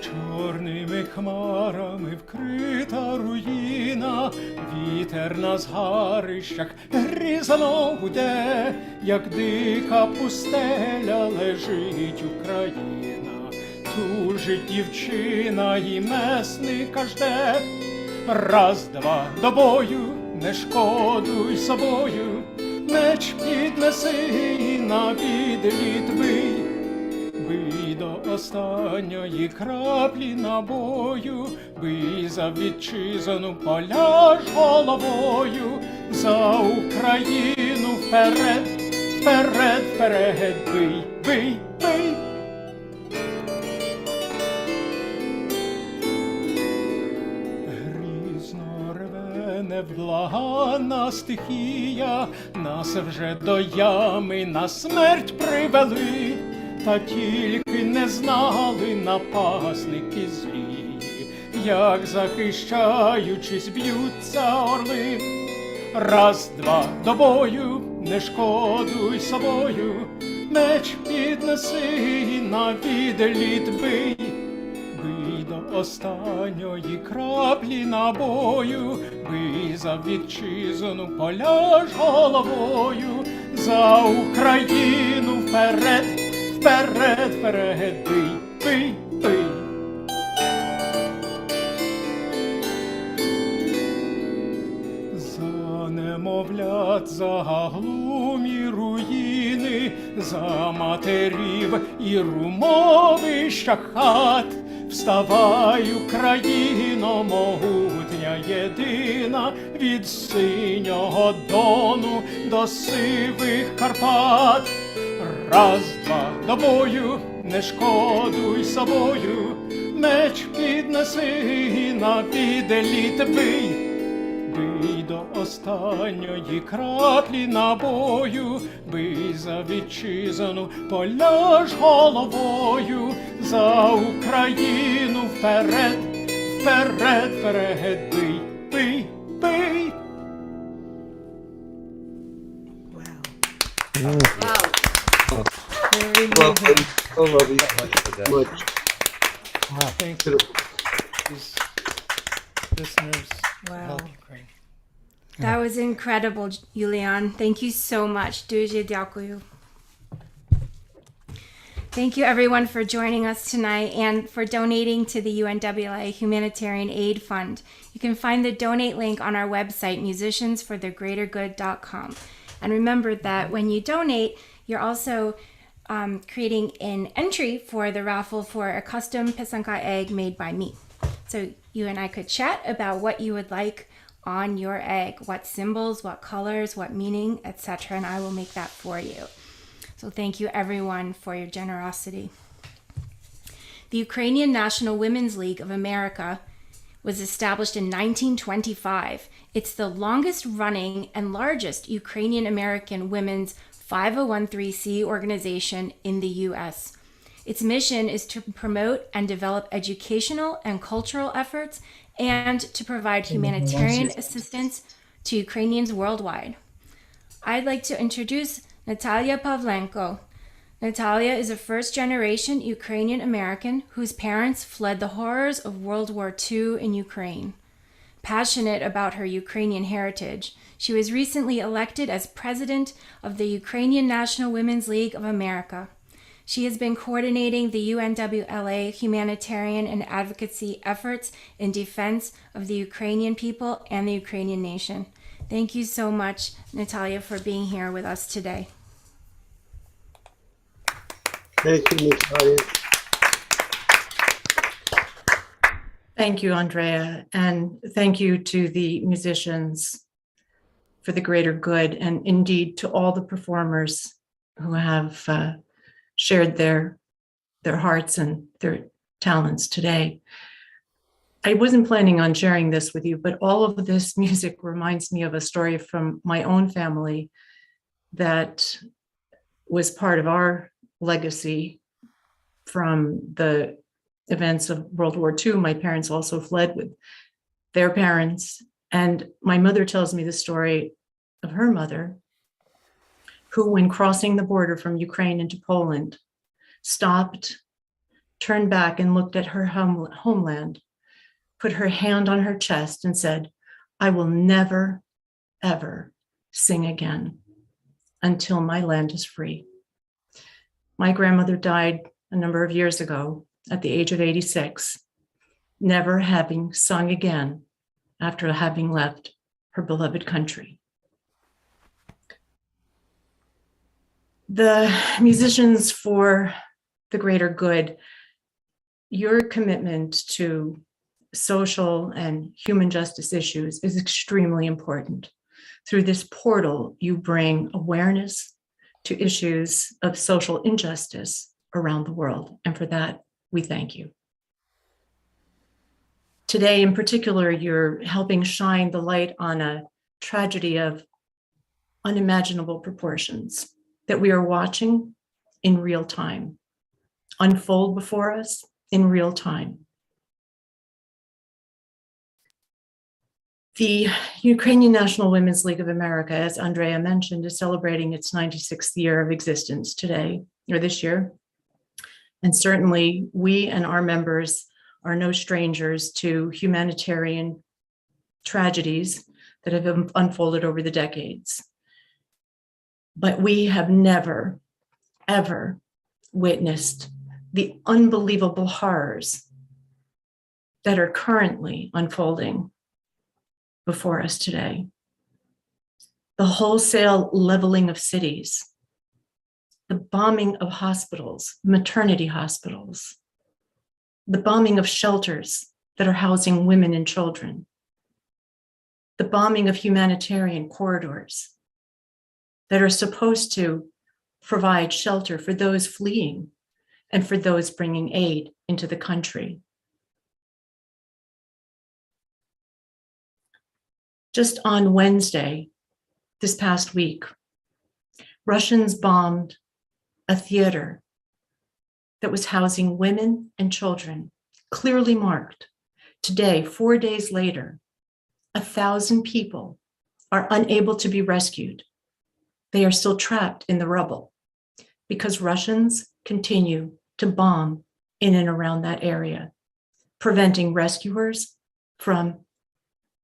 Speaker 19: Чорними хмарами вкрита руїна, вітер на згарищах грізно гуде, як дика пустеля лежить Україна, тужить дівчина і месника жде. Раз, два, до бою, не шкодуй собою, меч піднеси і на відліт бий. бий до останньої краплі набою, бий за вітчизну, поляж головою, за Україну вперед, вперед, вперед, бий, бий, бий. Грізно рве невблаганна стихія, нас вже до ями на смерть привели, та тільки не знали напасники злі, як захищаючись б'ються орли. Раз, два, до бою, не шкодуй собою, меч піднеси, на відліт бий, бий до останньої краплі набою, бий за вітчизну, поляж головою, за Україну вперед, вперед, вперед, бий, бий, бий. За немовлят, за глумі руїни, за матерів і румовища хат, вставай, Україно, могутня єдина, від синього Дону до сивих Карпат. Раз, два, до бою, не шкодуй собою, меч піднеси, на відліт бий, бий до останньої краплі набою, бий за вітчизну, поляж головою, за Україну вперед, вперед, вперед, бий, бий, бий.
Speaker 1: Welcome. So lovely. Much.
Speaker 19: Thank you. These listeners help Ukraine.
Speaker 3: That was incredible, Julian. Thank you so much. Дуже дякую. Thank you everyone for joining us tonight and for donating to the UNWA Humanitarian Aid Fund. You can find the donate link on our website, musiciansforthegreatergood.com. And remember that when you donate, you're also creating an entry for the raffle for a custom Pysanky egg made by me. So you and I could chat about what you would like on your egg, what symbols, what colors, what meaning, etc. And I will make that for you. So thank you everyone for your generosity. The Ukrainian National Women's League of America was established in 1925. It's the longest running and largest Ukrainian American women's 501(c) organization in the US. Its mission is to promote and develop educational and cultural efforts and to provide humanitarian assistance to Ukrainians worldwide. I'd like to introduce Natalia Pavlenko. Natalia is a first-generation Ukrainian American whose parents fled the horrors of World War II in Ukraine. Passionate about her Ukrainian heritage, she was recently elected as president of the Ukrainian National Women's League of America. She has been coordinating the UNWLA humanitarian and advocacy efforts in defense of the Ukrainian people and the Ukrainian nation. Thank you so much, Natalia, for being here with us today.
Speaker 1: Thank you, Natalia.
Speaker 13: Thank you, Andrea, and thank you to the musicians for the greater good, and indeed to all the performers who have shared their hearts and their talents today. I wasn't planning on sharing this with you, but all of this music reminds me of a story from my own family that was part of our legacy from the events of World War II. My parents also fled with their parents. And my mother tells me the story of her mother, who, when crossing the border from Ukraine into Poland, stopped, turned back and looked at her homeland, put her hand on her chest and said, "I will never, ever sing again until my land is free." My grandmother died a number of years ago at the age of 86, never having sung again after having left her beloved country. The musicians for the greater good, your commitment to social and human justice issues is extremely important. Through this portal, you bring awareness to issues of social injustice around the world. And for that, we thank you. Today, in particular, you're helping shine the light on a tragedy of unimaginable proportions that we are watching in real time, unfold before us in real time. The Ukrainian National Women's League of America, as Andrea mentioned, is celebrating its 96th year of existence today, or this year. And certainly we and our members are no strangers to humanitarian tragedies that have unfolded over the decades. But we have never, ever witnessed the unbelievable horrors that are currently unfolding before us today. The wholesale leveling of cities, the bombing of hospitals, maternity hospitals, the bombing of shelters that are housing women and children, the bombing of humanitarian corridors that are supposed to provide shelter for those fleeing and for those bringing aid into the country. Just on Wednesday, this past week, Russians bombed a theater that was housing women and children, clearly marked. Today, 4 days later, 1,000 people are unable to be rescued. They are still trapped in the rubble because Russians continue to bomb in and around that area, preventing rescuers from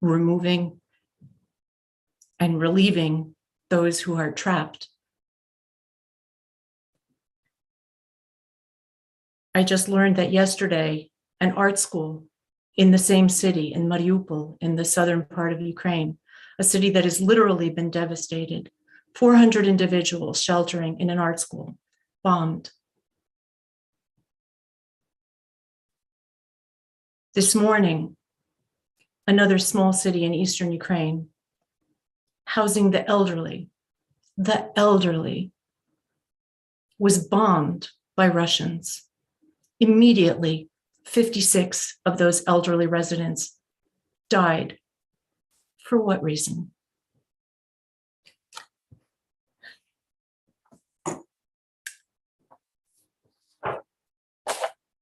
Speaker 13: removing and relieving those who are trapped. I just learned that yesterday, an art school in the same city, in Mariupol, in the southern part of Ukraine, a city that has literally been devastated, 400 individuals sheltering in an art school, bombed. This morning, another small city in eastern Ukraine, housing the elderly, was bombed by Russians. Immediately, 56 of those elderly residents died. For what reason?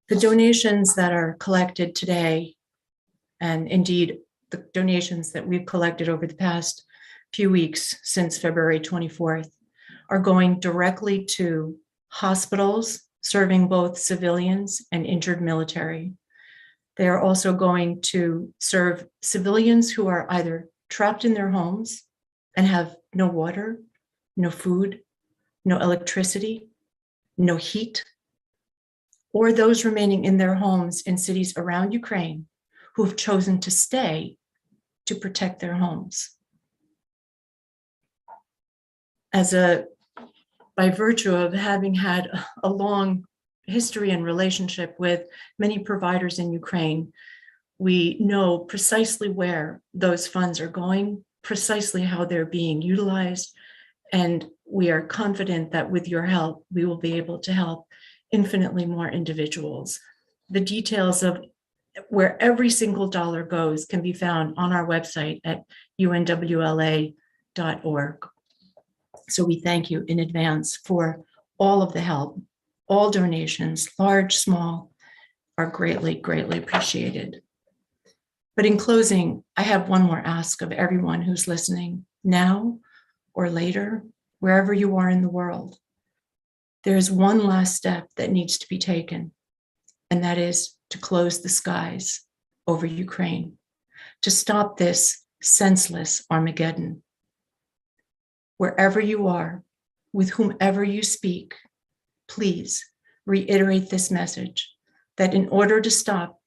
Speaker 13: The donations that are collected today, and indeed the donations that we've collected over the past few weeks since February 24th, are going directly to hospitals serving both civilians and injured military. They are also going to serve civilians who are either trapped in their homes and have no water, no food, no electricity, no heat, or those remaining in their homes in cities around Ukraine who have chosen to stay to protect their homes. By virtue of having had a long history and relationship with many providers in Ukraine, we know precisely where those funds are going, precisely how they're being utilized, and we are confident that with your help, we will be able to help infinitely more individuals. The details of where every single dollar goes can be found on our website at unwla.org. So we thank you in advance for all of the help. All donations, large, small, are greatly, greatly appreciated. But in closing, I have one more ask of everyone who's listening now or later, wherever you are in the world. There is one last step that needs to be taken, and that is to close the skies over Ukraine, to stop this senseless Armageddon. Wherever you are, with whomever you speak, please reiterate this message, that in order to stop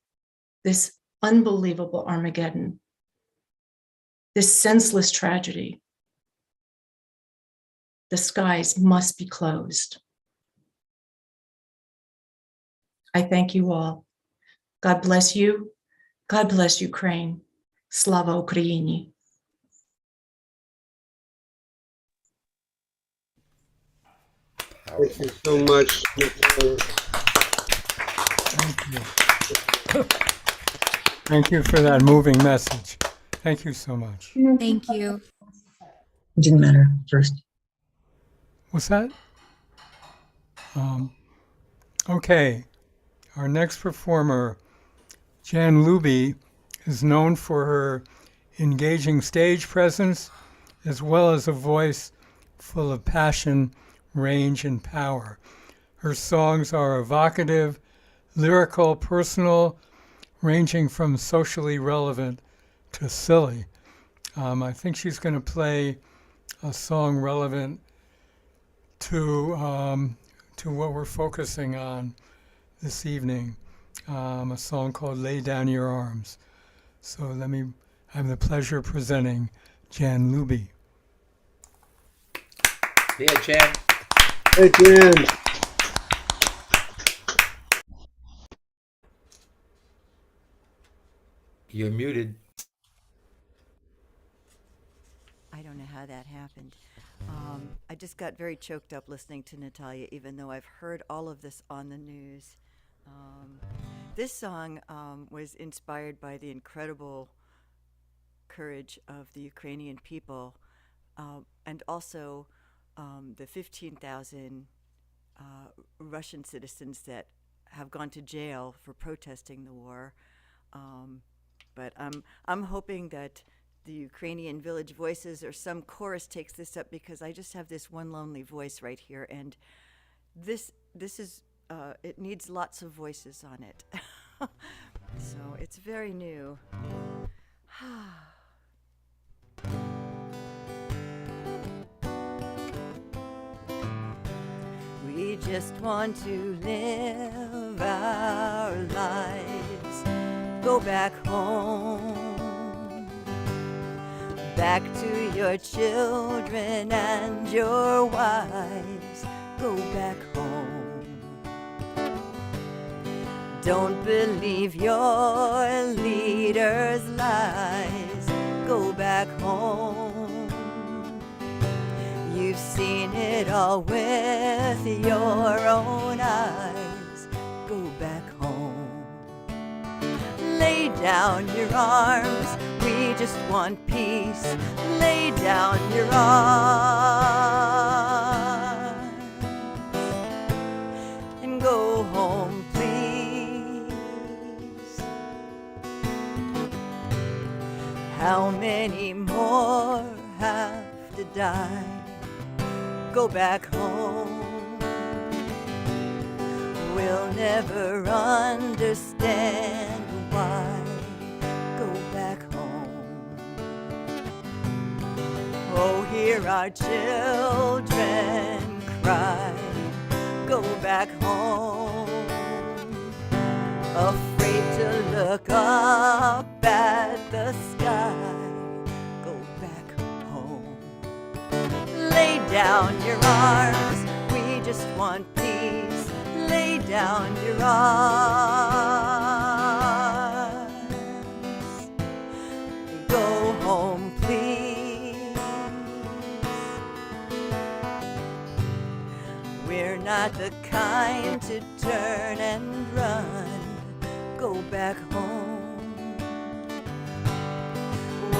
Speaker 13: this unbelievable Armageddon, this senseless tragedy, the skies must be closed. I thank you all. God bless you. God bless Ukraine. Slava Ukraini.
Speaker 1: Thank you so much.
Speaker 2: Thank you. Thank you for that moving message. Thank you so much.
Speaker 3: Thank you.
Speaker 13: It didn't matter first.
Speaker 2: What's that? Okay, our next performer, Jan Luby, is known for her engaging stage presence as well as a voice full of passion, range, and power. Her songs are evocative, lyrical, personal, ranging from socially relevant to silly. I think she's going to play a song relevant to what we're focusing on this evening, a song called Lay Down Your Arms. So let me have the pleasure of presenting Jan Luby.
Speaker 9: Yeah, Jan.
Speaker 1: Hey, Jan.
Speaker 9: You're muted.
Speaker 20: I don't know how that happened. I just got very choked up listening to Natalia, even though I've heard all of this on the news. This song was inspired by the incredible courage of the Ukrainian people, and also the 15,000 Russian citizens that have gone to jail for protesting the war. But I'm hoping that the Ukrainian Village Voices or some chorus takes this up, because I just have this one lonely voice right here, and this is it needs lots of voices on it. So it's very new. We just want to live our lives, go back home, back to your children and your wives, go back home. Don't believe your leaders' lies, go back home. You've seen it all with your own eyes, go back home. Lay down your arms, we just want peace. Lay down your arms and go home, please. How many more have to die? Go back home. We'll never understand why. Go back home. Oh, hear our children cry. Go back home. Afraid to look up at the sky. Go back home. Lay down your arms, we just want peace. Lay down your arms. Go home, please. We're not the kind to turn and run. Go back home.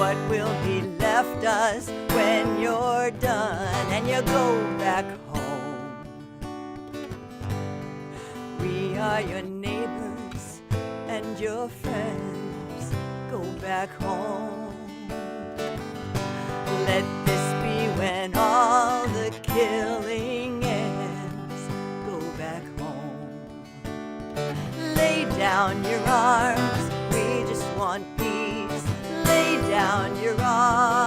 Speaker 20: What will be left us when you're done and you go back home? We are your neighbors and your friends. Go back home. Let this be when all the killing ends. Go back home. Lay down your arms, we just want peace. Lay down your arms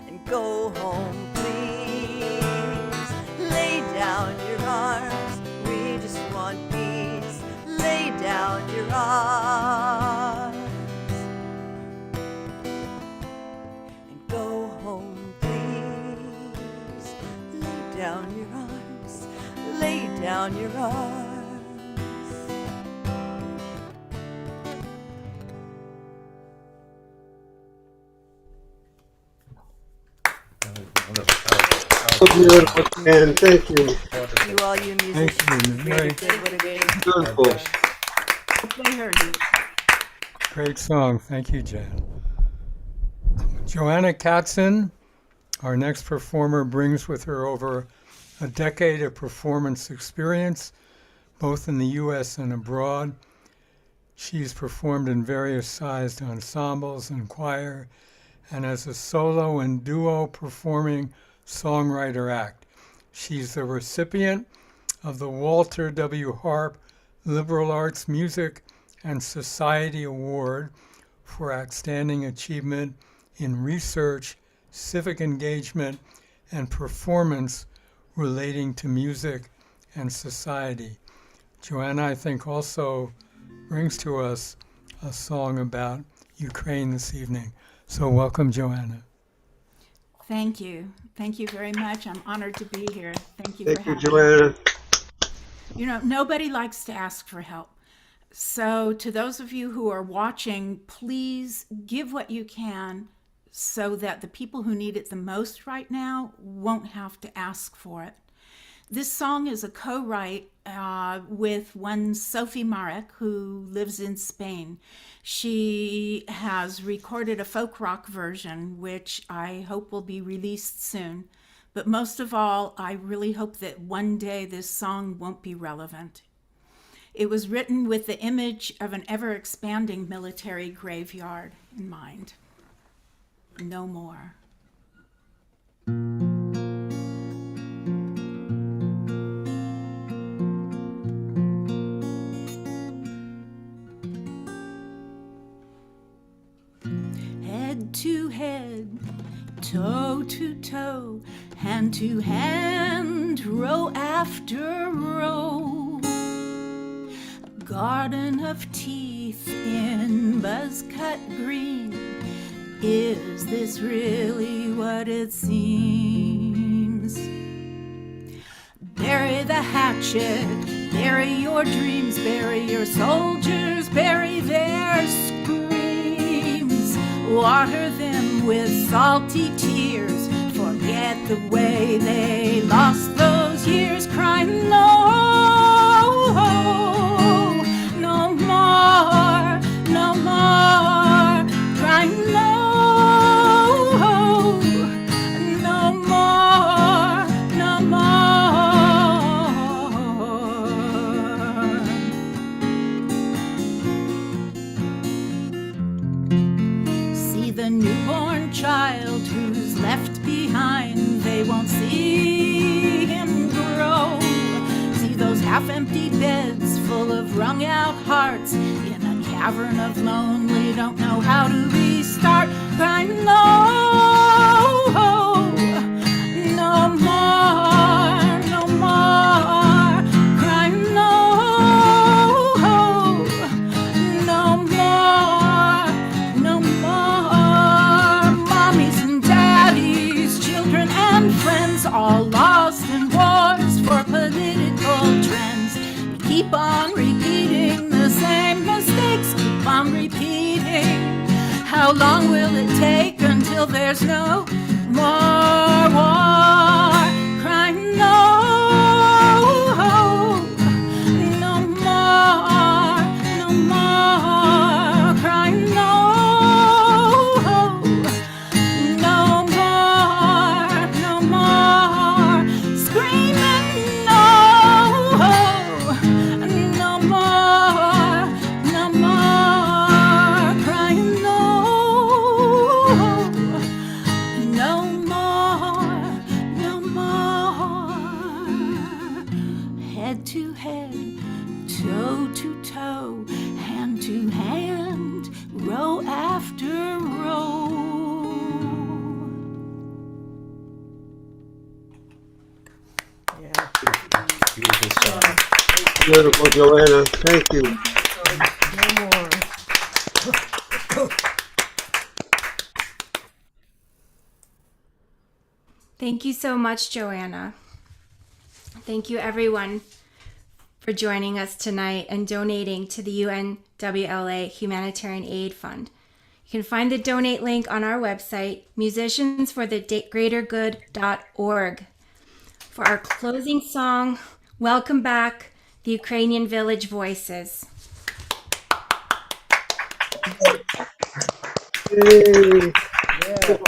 Speaker 20: and go home, please. Lay down your arms, we just want peace. Lay down your arms and go home, please. Lay down your arms. down your arms.
Speaker 1: Beautiful, and thank you.
Speaker 20: You all, you musicians,
Speaker 2: Thank you.
Speaker 20: what a great
Speaker 1: Beautiful.
Speaker 11: Hopefully heard you.
Speaker 2: Great song. Thank you, Jan. Joanna Katzen, our next performer, brings with her over a decade of performance experience, both in the U.S. and abroad. She's performed in various sized ensembles and choir, and as a solo and duo performing songwriter act. She's the recipient of the Walter W. Harp Liberal Arts Music and Society Award for outstanding achievement in research, civic engagement, and performance relating to music and society. Joanna, I think, also brings to us a song about Ukraine this evening. So welcome, Joanna.
Speaker 11: Thank you. Thank you very much. I'm honored to be here. Thank you
Speaker 1: Thank
Speaker 11: for
Speaker 1: you,
Speaker 11: having
Speaker 1: Joanna.
Speaker 11: me. You know, nobody likes to ask for help. So to those of you who are watching, please give what you can so that the people who need it the most right now won't have to ask for it. This song is a co-write with one Sophie Marek, who lives in Spain. She has recorded a folk rock version, which I hope will be released soon. But most of all, I really hope that one day this song won't be relevant. It was written with the image of an ever-expanding military graveyard in mind. No more. Head to head, toe to toe, hand to hand, row after row. A garden of teeth in buzz-cut green. Is this really what it seems? Bury the hatchet, bury your dreams, bury your soldiers, bury their screams. Water them with salty tears, forget the way they lost those years. Cry no, no more, no more. Cry no, no more, no more. See the newborn child who's left behind, they won't see him grow. See those half-empty beds full of wrung-out hearts in a cavern of lonely, don't know how to restart. Cry no, no more, no more. Cry no, no more, no more. Mommies and daddies, children and friends, all lost in wars for political trends. Keep on repeating the same mistakes, keep on repeating. How long will it take until there's no more war? Cry no, no more, no more. Cry no, no more, no more. Screaming no, no more, no more. Cry no, no more, no more. Head to head, toe to toe, hand to hand, row after row.
Speaker 1: Beautiful, Joanna. Thank you.
Speaker 11: No more.
Speaker 3: Thank you so much, Joanna. Thank you, everyone, for joining us tonight and donating to the UNWLA Humanitarian Aid Fund. You can find the donate link on our website, musiciansforthegreatergood.org. For our closing song, welcome back the Ukrainian Village Voices.
Speaker 1: Yay.
Speaker 4: We'll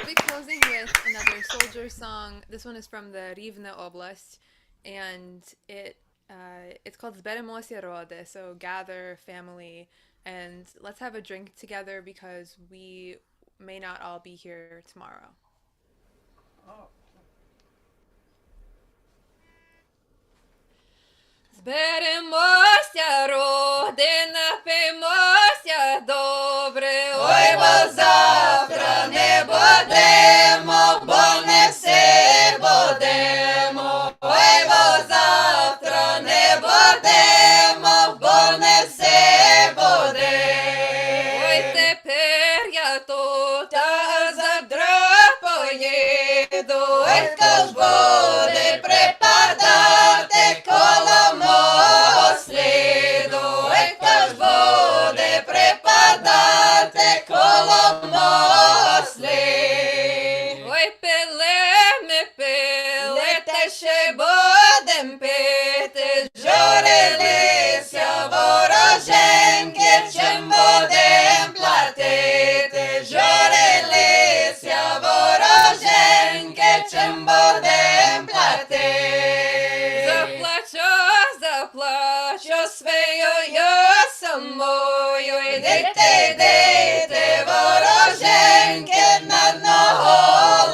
Speaker 4: be closing with another soldier song. This one is from the Rivne Oblast, and it's called Zberemosya Rode, so gather, family, and let's have a drink together because we may not all be here tomorrow.
Speaker 5: Зберемося, роди, напиймося добре, ой, бо завтра не будемо, бо не всі будемо, ой, бо завтра не будемо, бо не всі будемо. Ой, тепер я тут, а завтра поїду, ой, хто ж буде припадати коло мого сліду, ой, хто ж буде припадати коло мого сліду. Ой, пили ми пили, та ще й будем пити, журилися вороженьки, чим будем платити, журилися вороженьки, чим будем платити. Заплачу своєю самою, йдите, вороженьки, над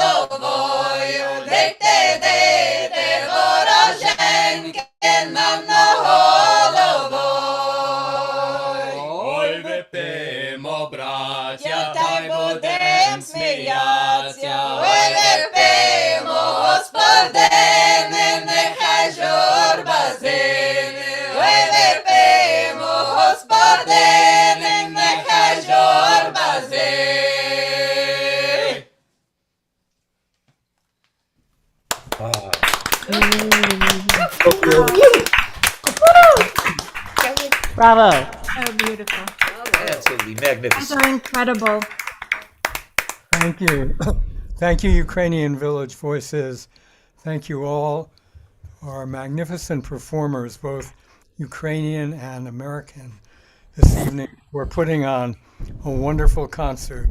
Speaker 5: головою, йдите, вороженьки, над головою. Ой, випимо, браття, та й будем сміятися, ой, випимо, господине, нехай журба зине, ой, випимо, господине, нехай журба зине.
Speaker 10: Bravo.
Speaker 3: So beautiful.
Speaker 9: Absolutely magnificent.
Speaker 3: Those are incredible.
Speaker 2: Thank you. Thank you, Ukrainian Village Voices. Thank you all, our magnificent performers, both Ukrainian and American, this evening. We're putting on a wonderful concert.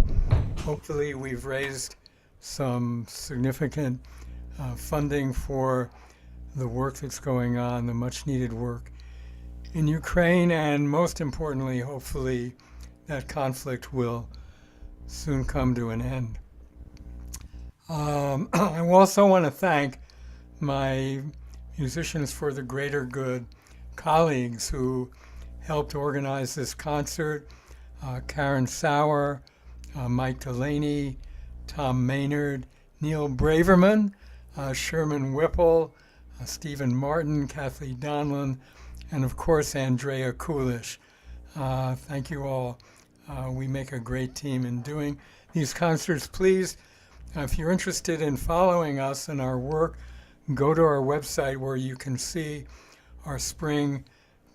Speaker 2: Hopefully, we've raised some significant funding for the work that's going on, the much needed work in Ukraine, and most importantly, hopefully, that conflict will soon come to an end. I also want to thank my Musicians for the Greater Good colleagues who helped organize this concert. Karen Sauer, Mike Delaney, Tom Maynard, Neil Braverman, Sherman Whipple, Stephen Martin, Kathleen Donlin, and of course Andrea Kulish. Thank you all. We make a great team in doing these concerts. Please, if you're interested in following us and our work, go to our website where you can see our spring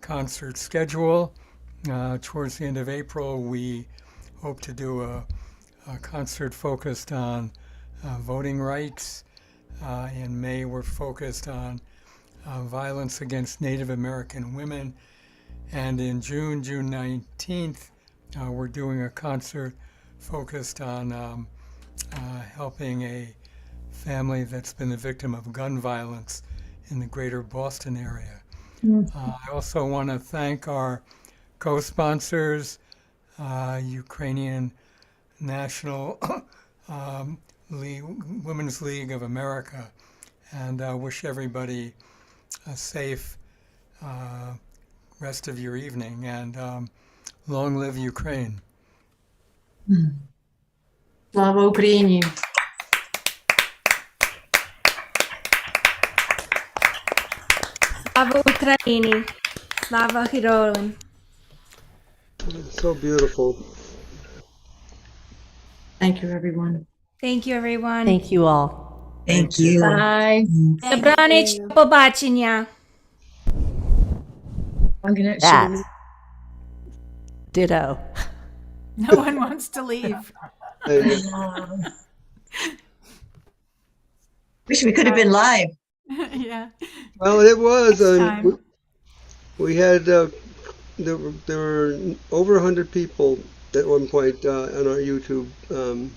Speaker 2: concert schedule. Towards the end of April, we hope to do a concert focused on voting rights. In May, we're focused on violence against Native American women. And in June 19th, we're doing a concert focused on helping a family that's been the victim of gun violence in the greater Boston area. I also want to thank our co-sponsors, Ukrainian National Women's League of America, and wish everybody a safe rest of your evening, and long live Ukraine.
Speaker 13: Слава Україні!
Speaker 3: Slava Ukraini. Slava Heroim.
Speaker 1: So beautiful.
Speaker 13: Thank you, everyone.
Speaker 3: Thank you, everyone.
Speaker 10: Thank you all.
Speaker 20: Thank you.
Speaker 3: Bye. Dobranoc, do pobачення.
Speaker 7: I'm gonna actually
Speaker 10: That.
Speaker 7: leave.
Speaker 10: Ditto.
Speaker 11: No one wants to leave.
Speaker 20: Wish we could have been live.
Speaker 11: Yeah.
Speaker 1: Well, it was.
Speaker 11: Next time.
Speaker 1: We had there were over 100 people at one point on our YouTube.
Speaker 11: Wow.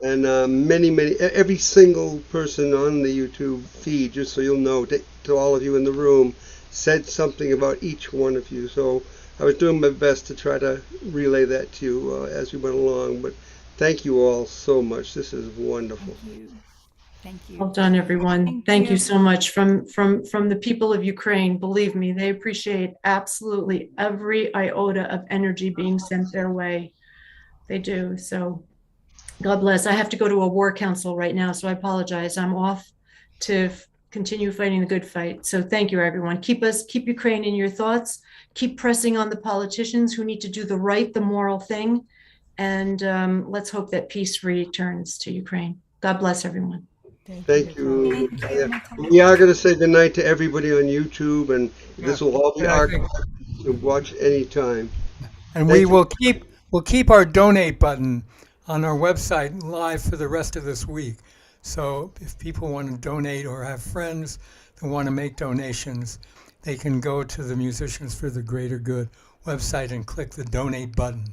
Speaker 1: And every single person on the YouTube feed, just so you'll know, to all of you in the room, said something about each one of you. So I was doing my best to try to relay that to you as we went along. But thank you all so much. This is wonderful.
Speaker 11: Thank you. Thank you.
Speaker 13: Well done, everyone. Thank you so much from the people of Ukraine. Believe me, they appreciate absolutely every iota of energy being sent their way. They do. So God bless. I have to go to a war council right now, so I apologize. I'm off to continue fighting the good fight. So thank you, everyone. Keep Ukraine in your thoughts. Keep pressing on the politicians who need to do the right, the moral thing. And let's hope that peace returns to Ukraine. God bless everyone.
Speaker 1: Thank you. We are going to say goodnight to everybody on YouTube, and this will all be archived. You can watch anytime.
Speaker 2: And we'll keep our donate button on our website live for the rest of this week. So if people want to donate or have friends that want to make donations, they can go to the Musicians for the Greater Good website and click the donate button.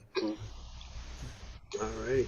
Speaker 1: All right.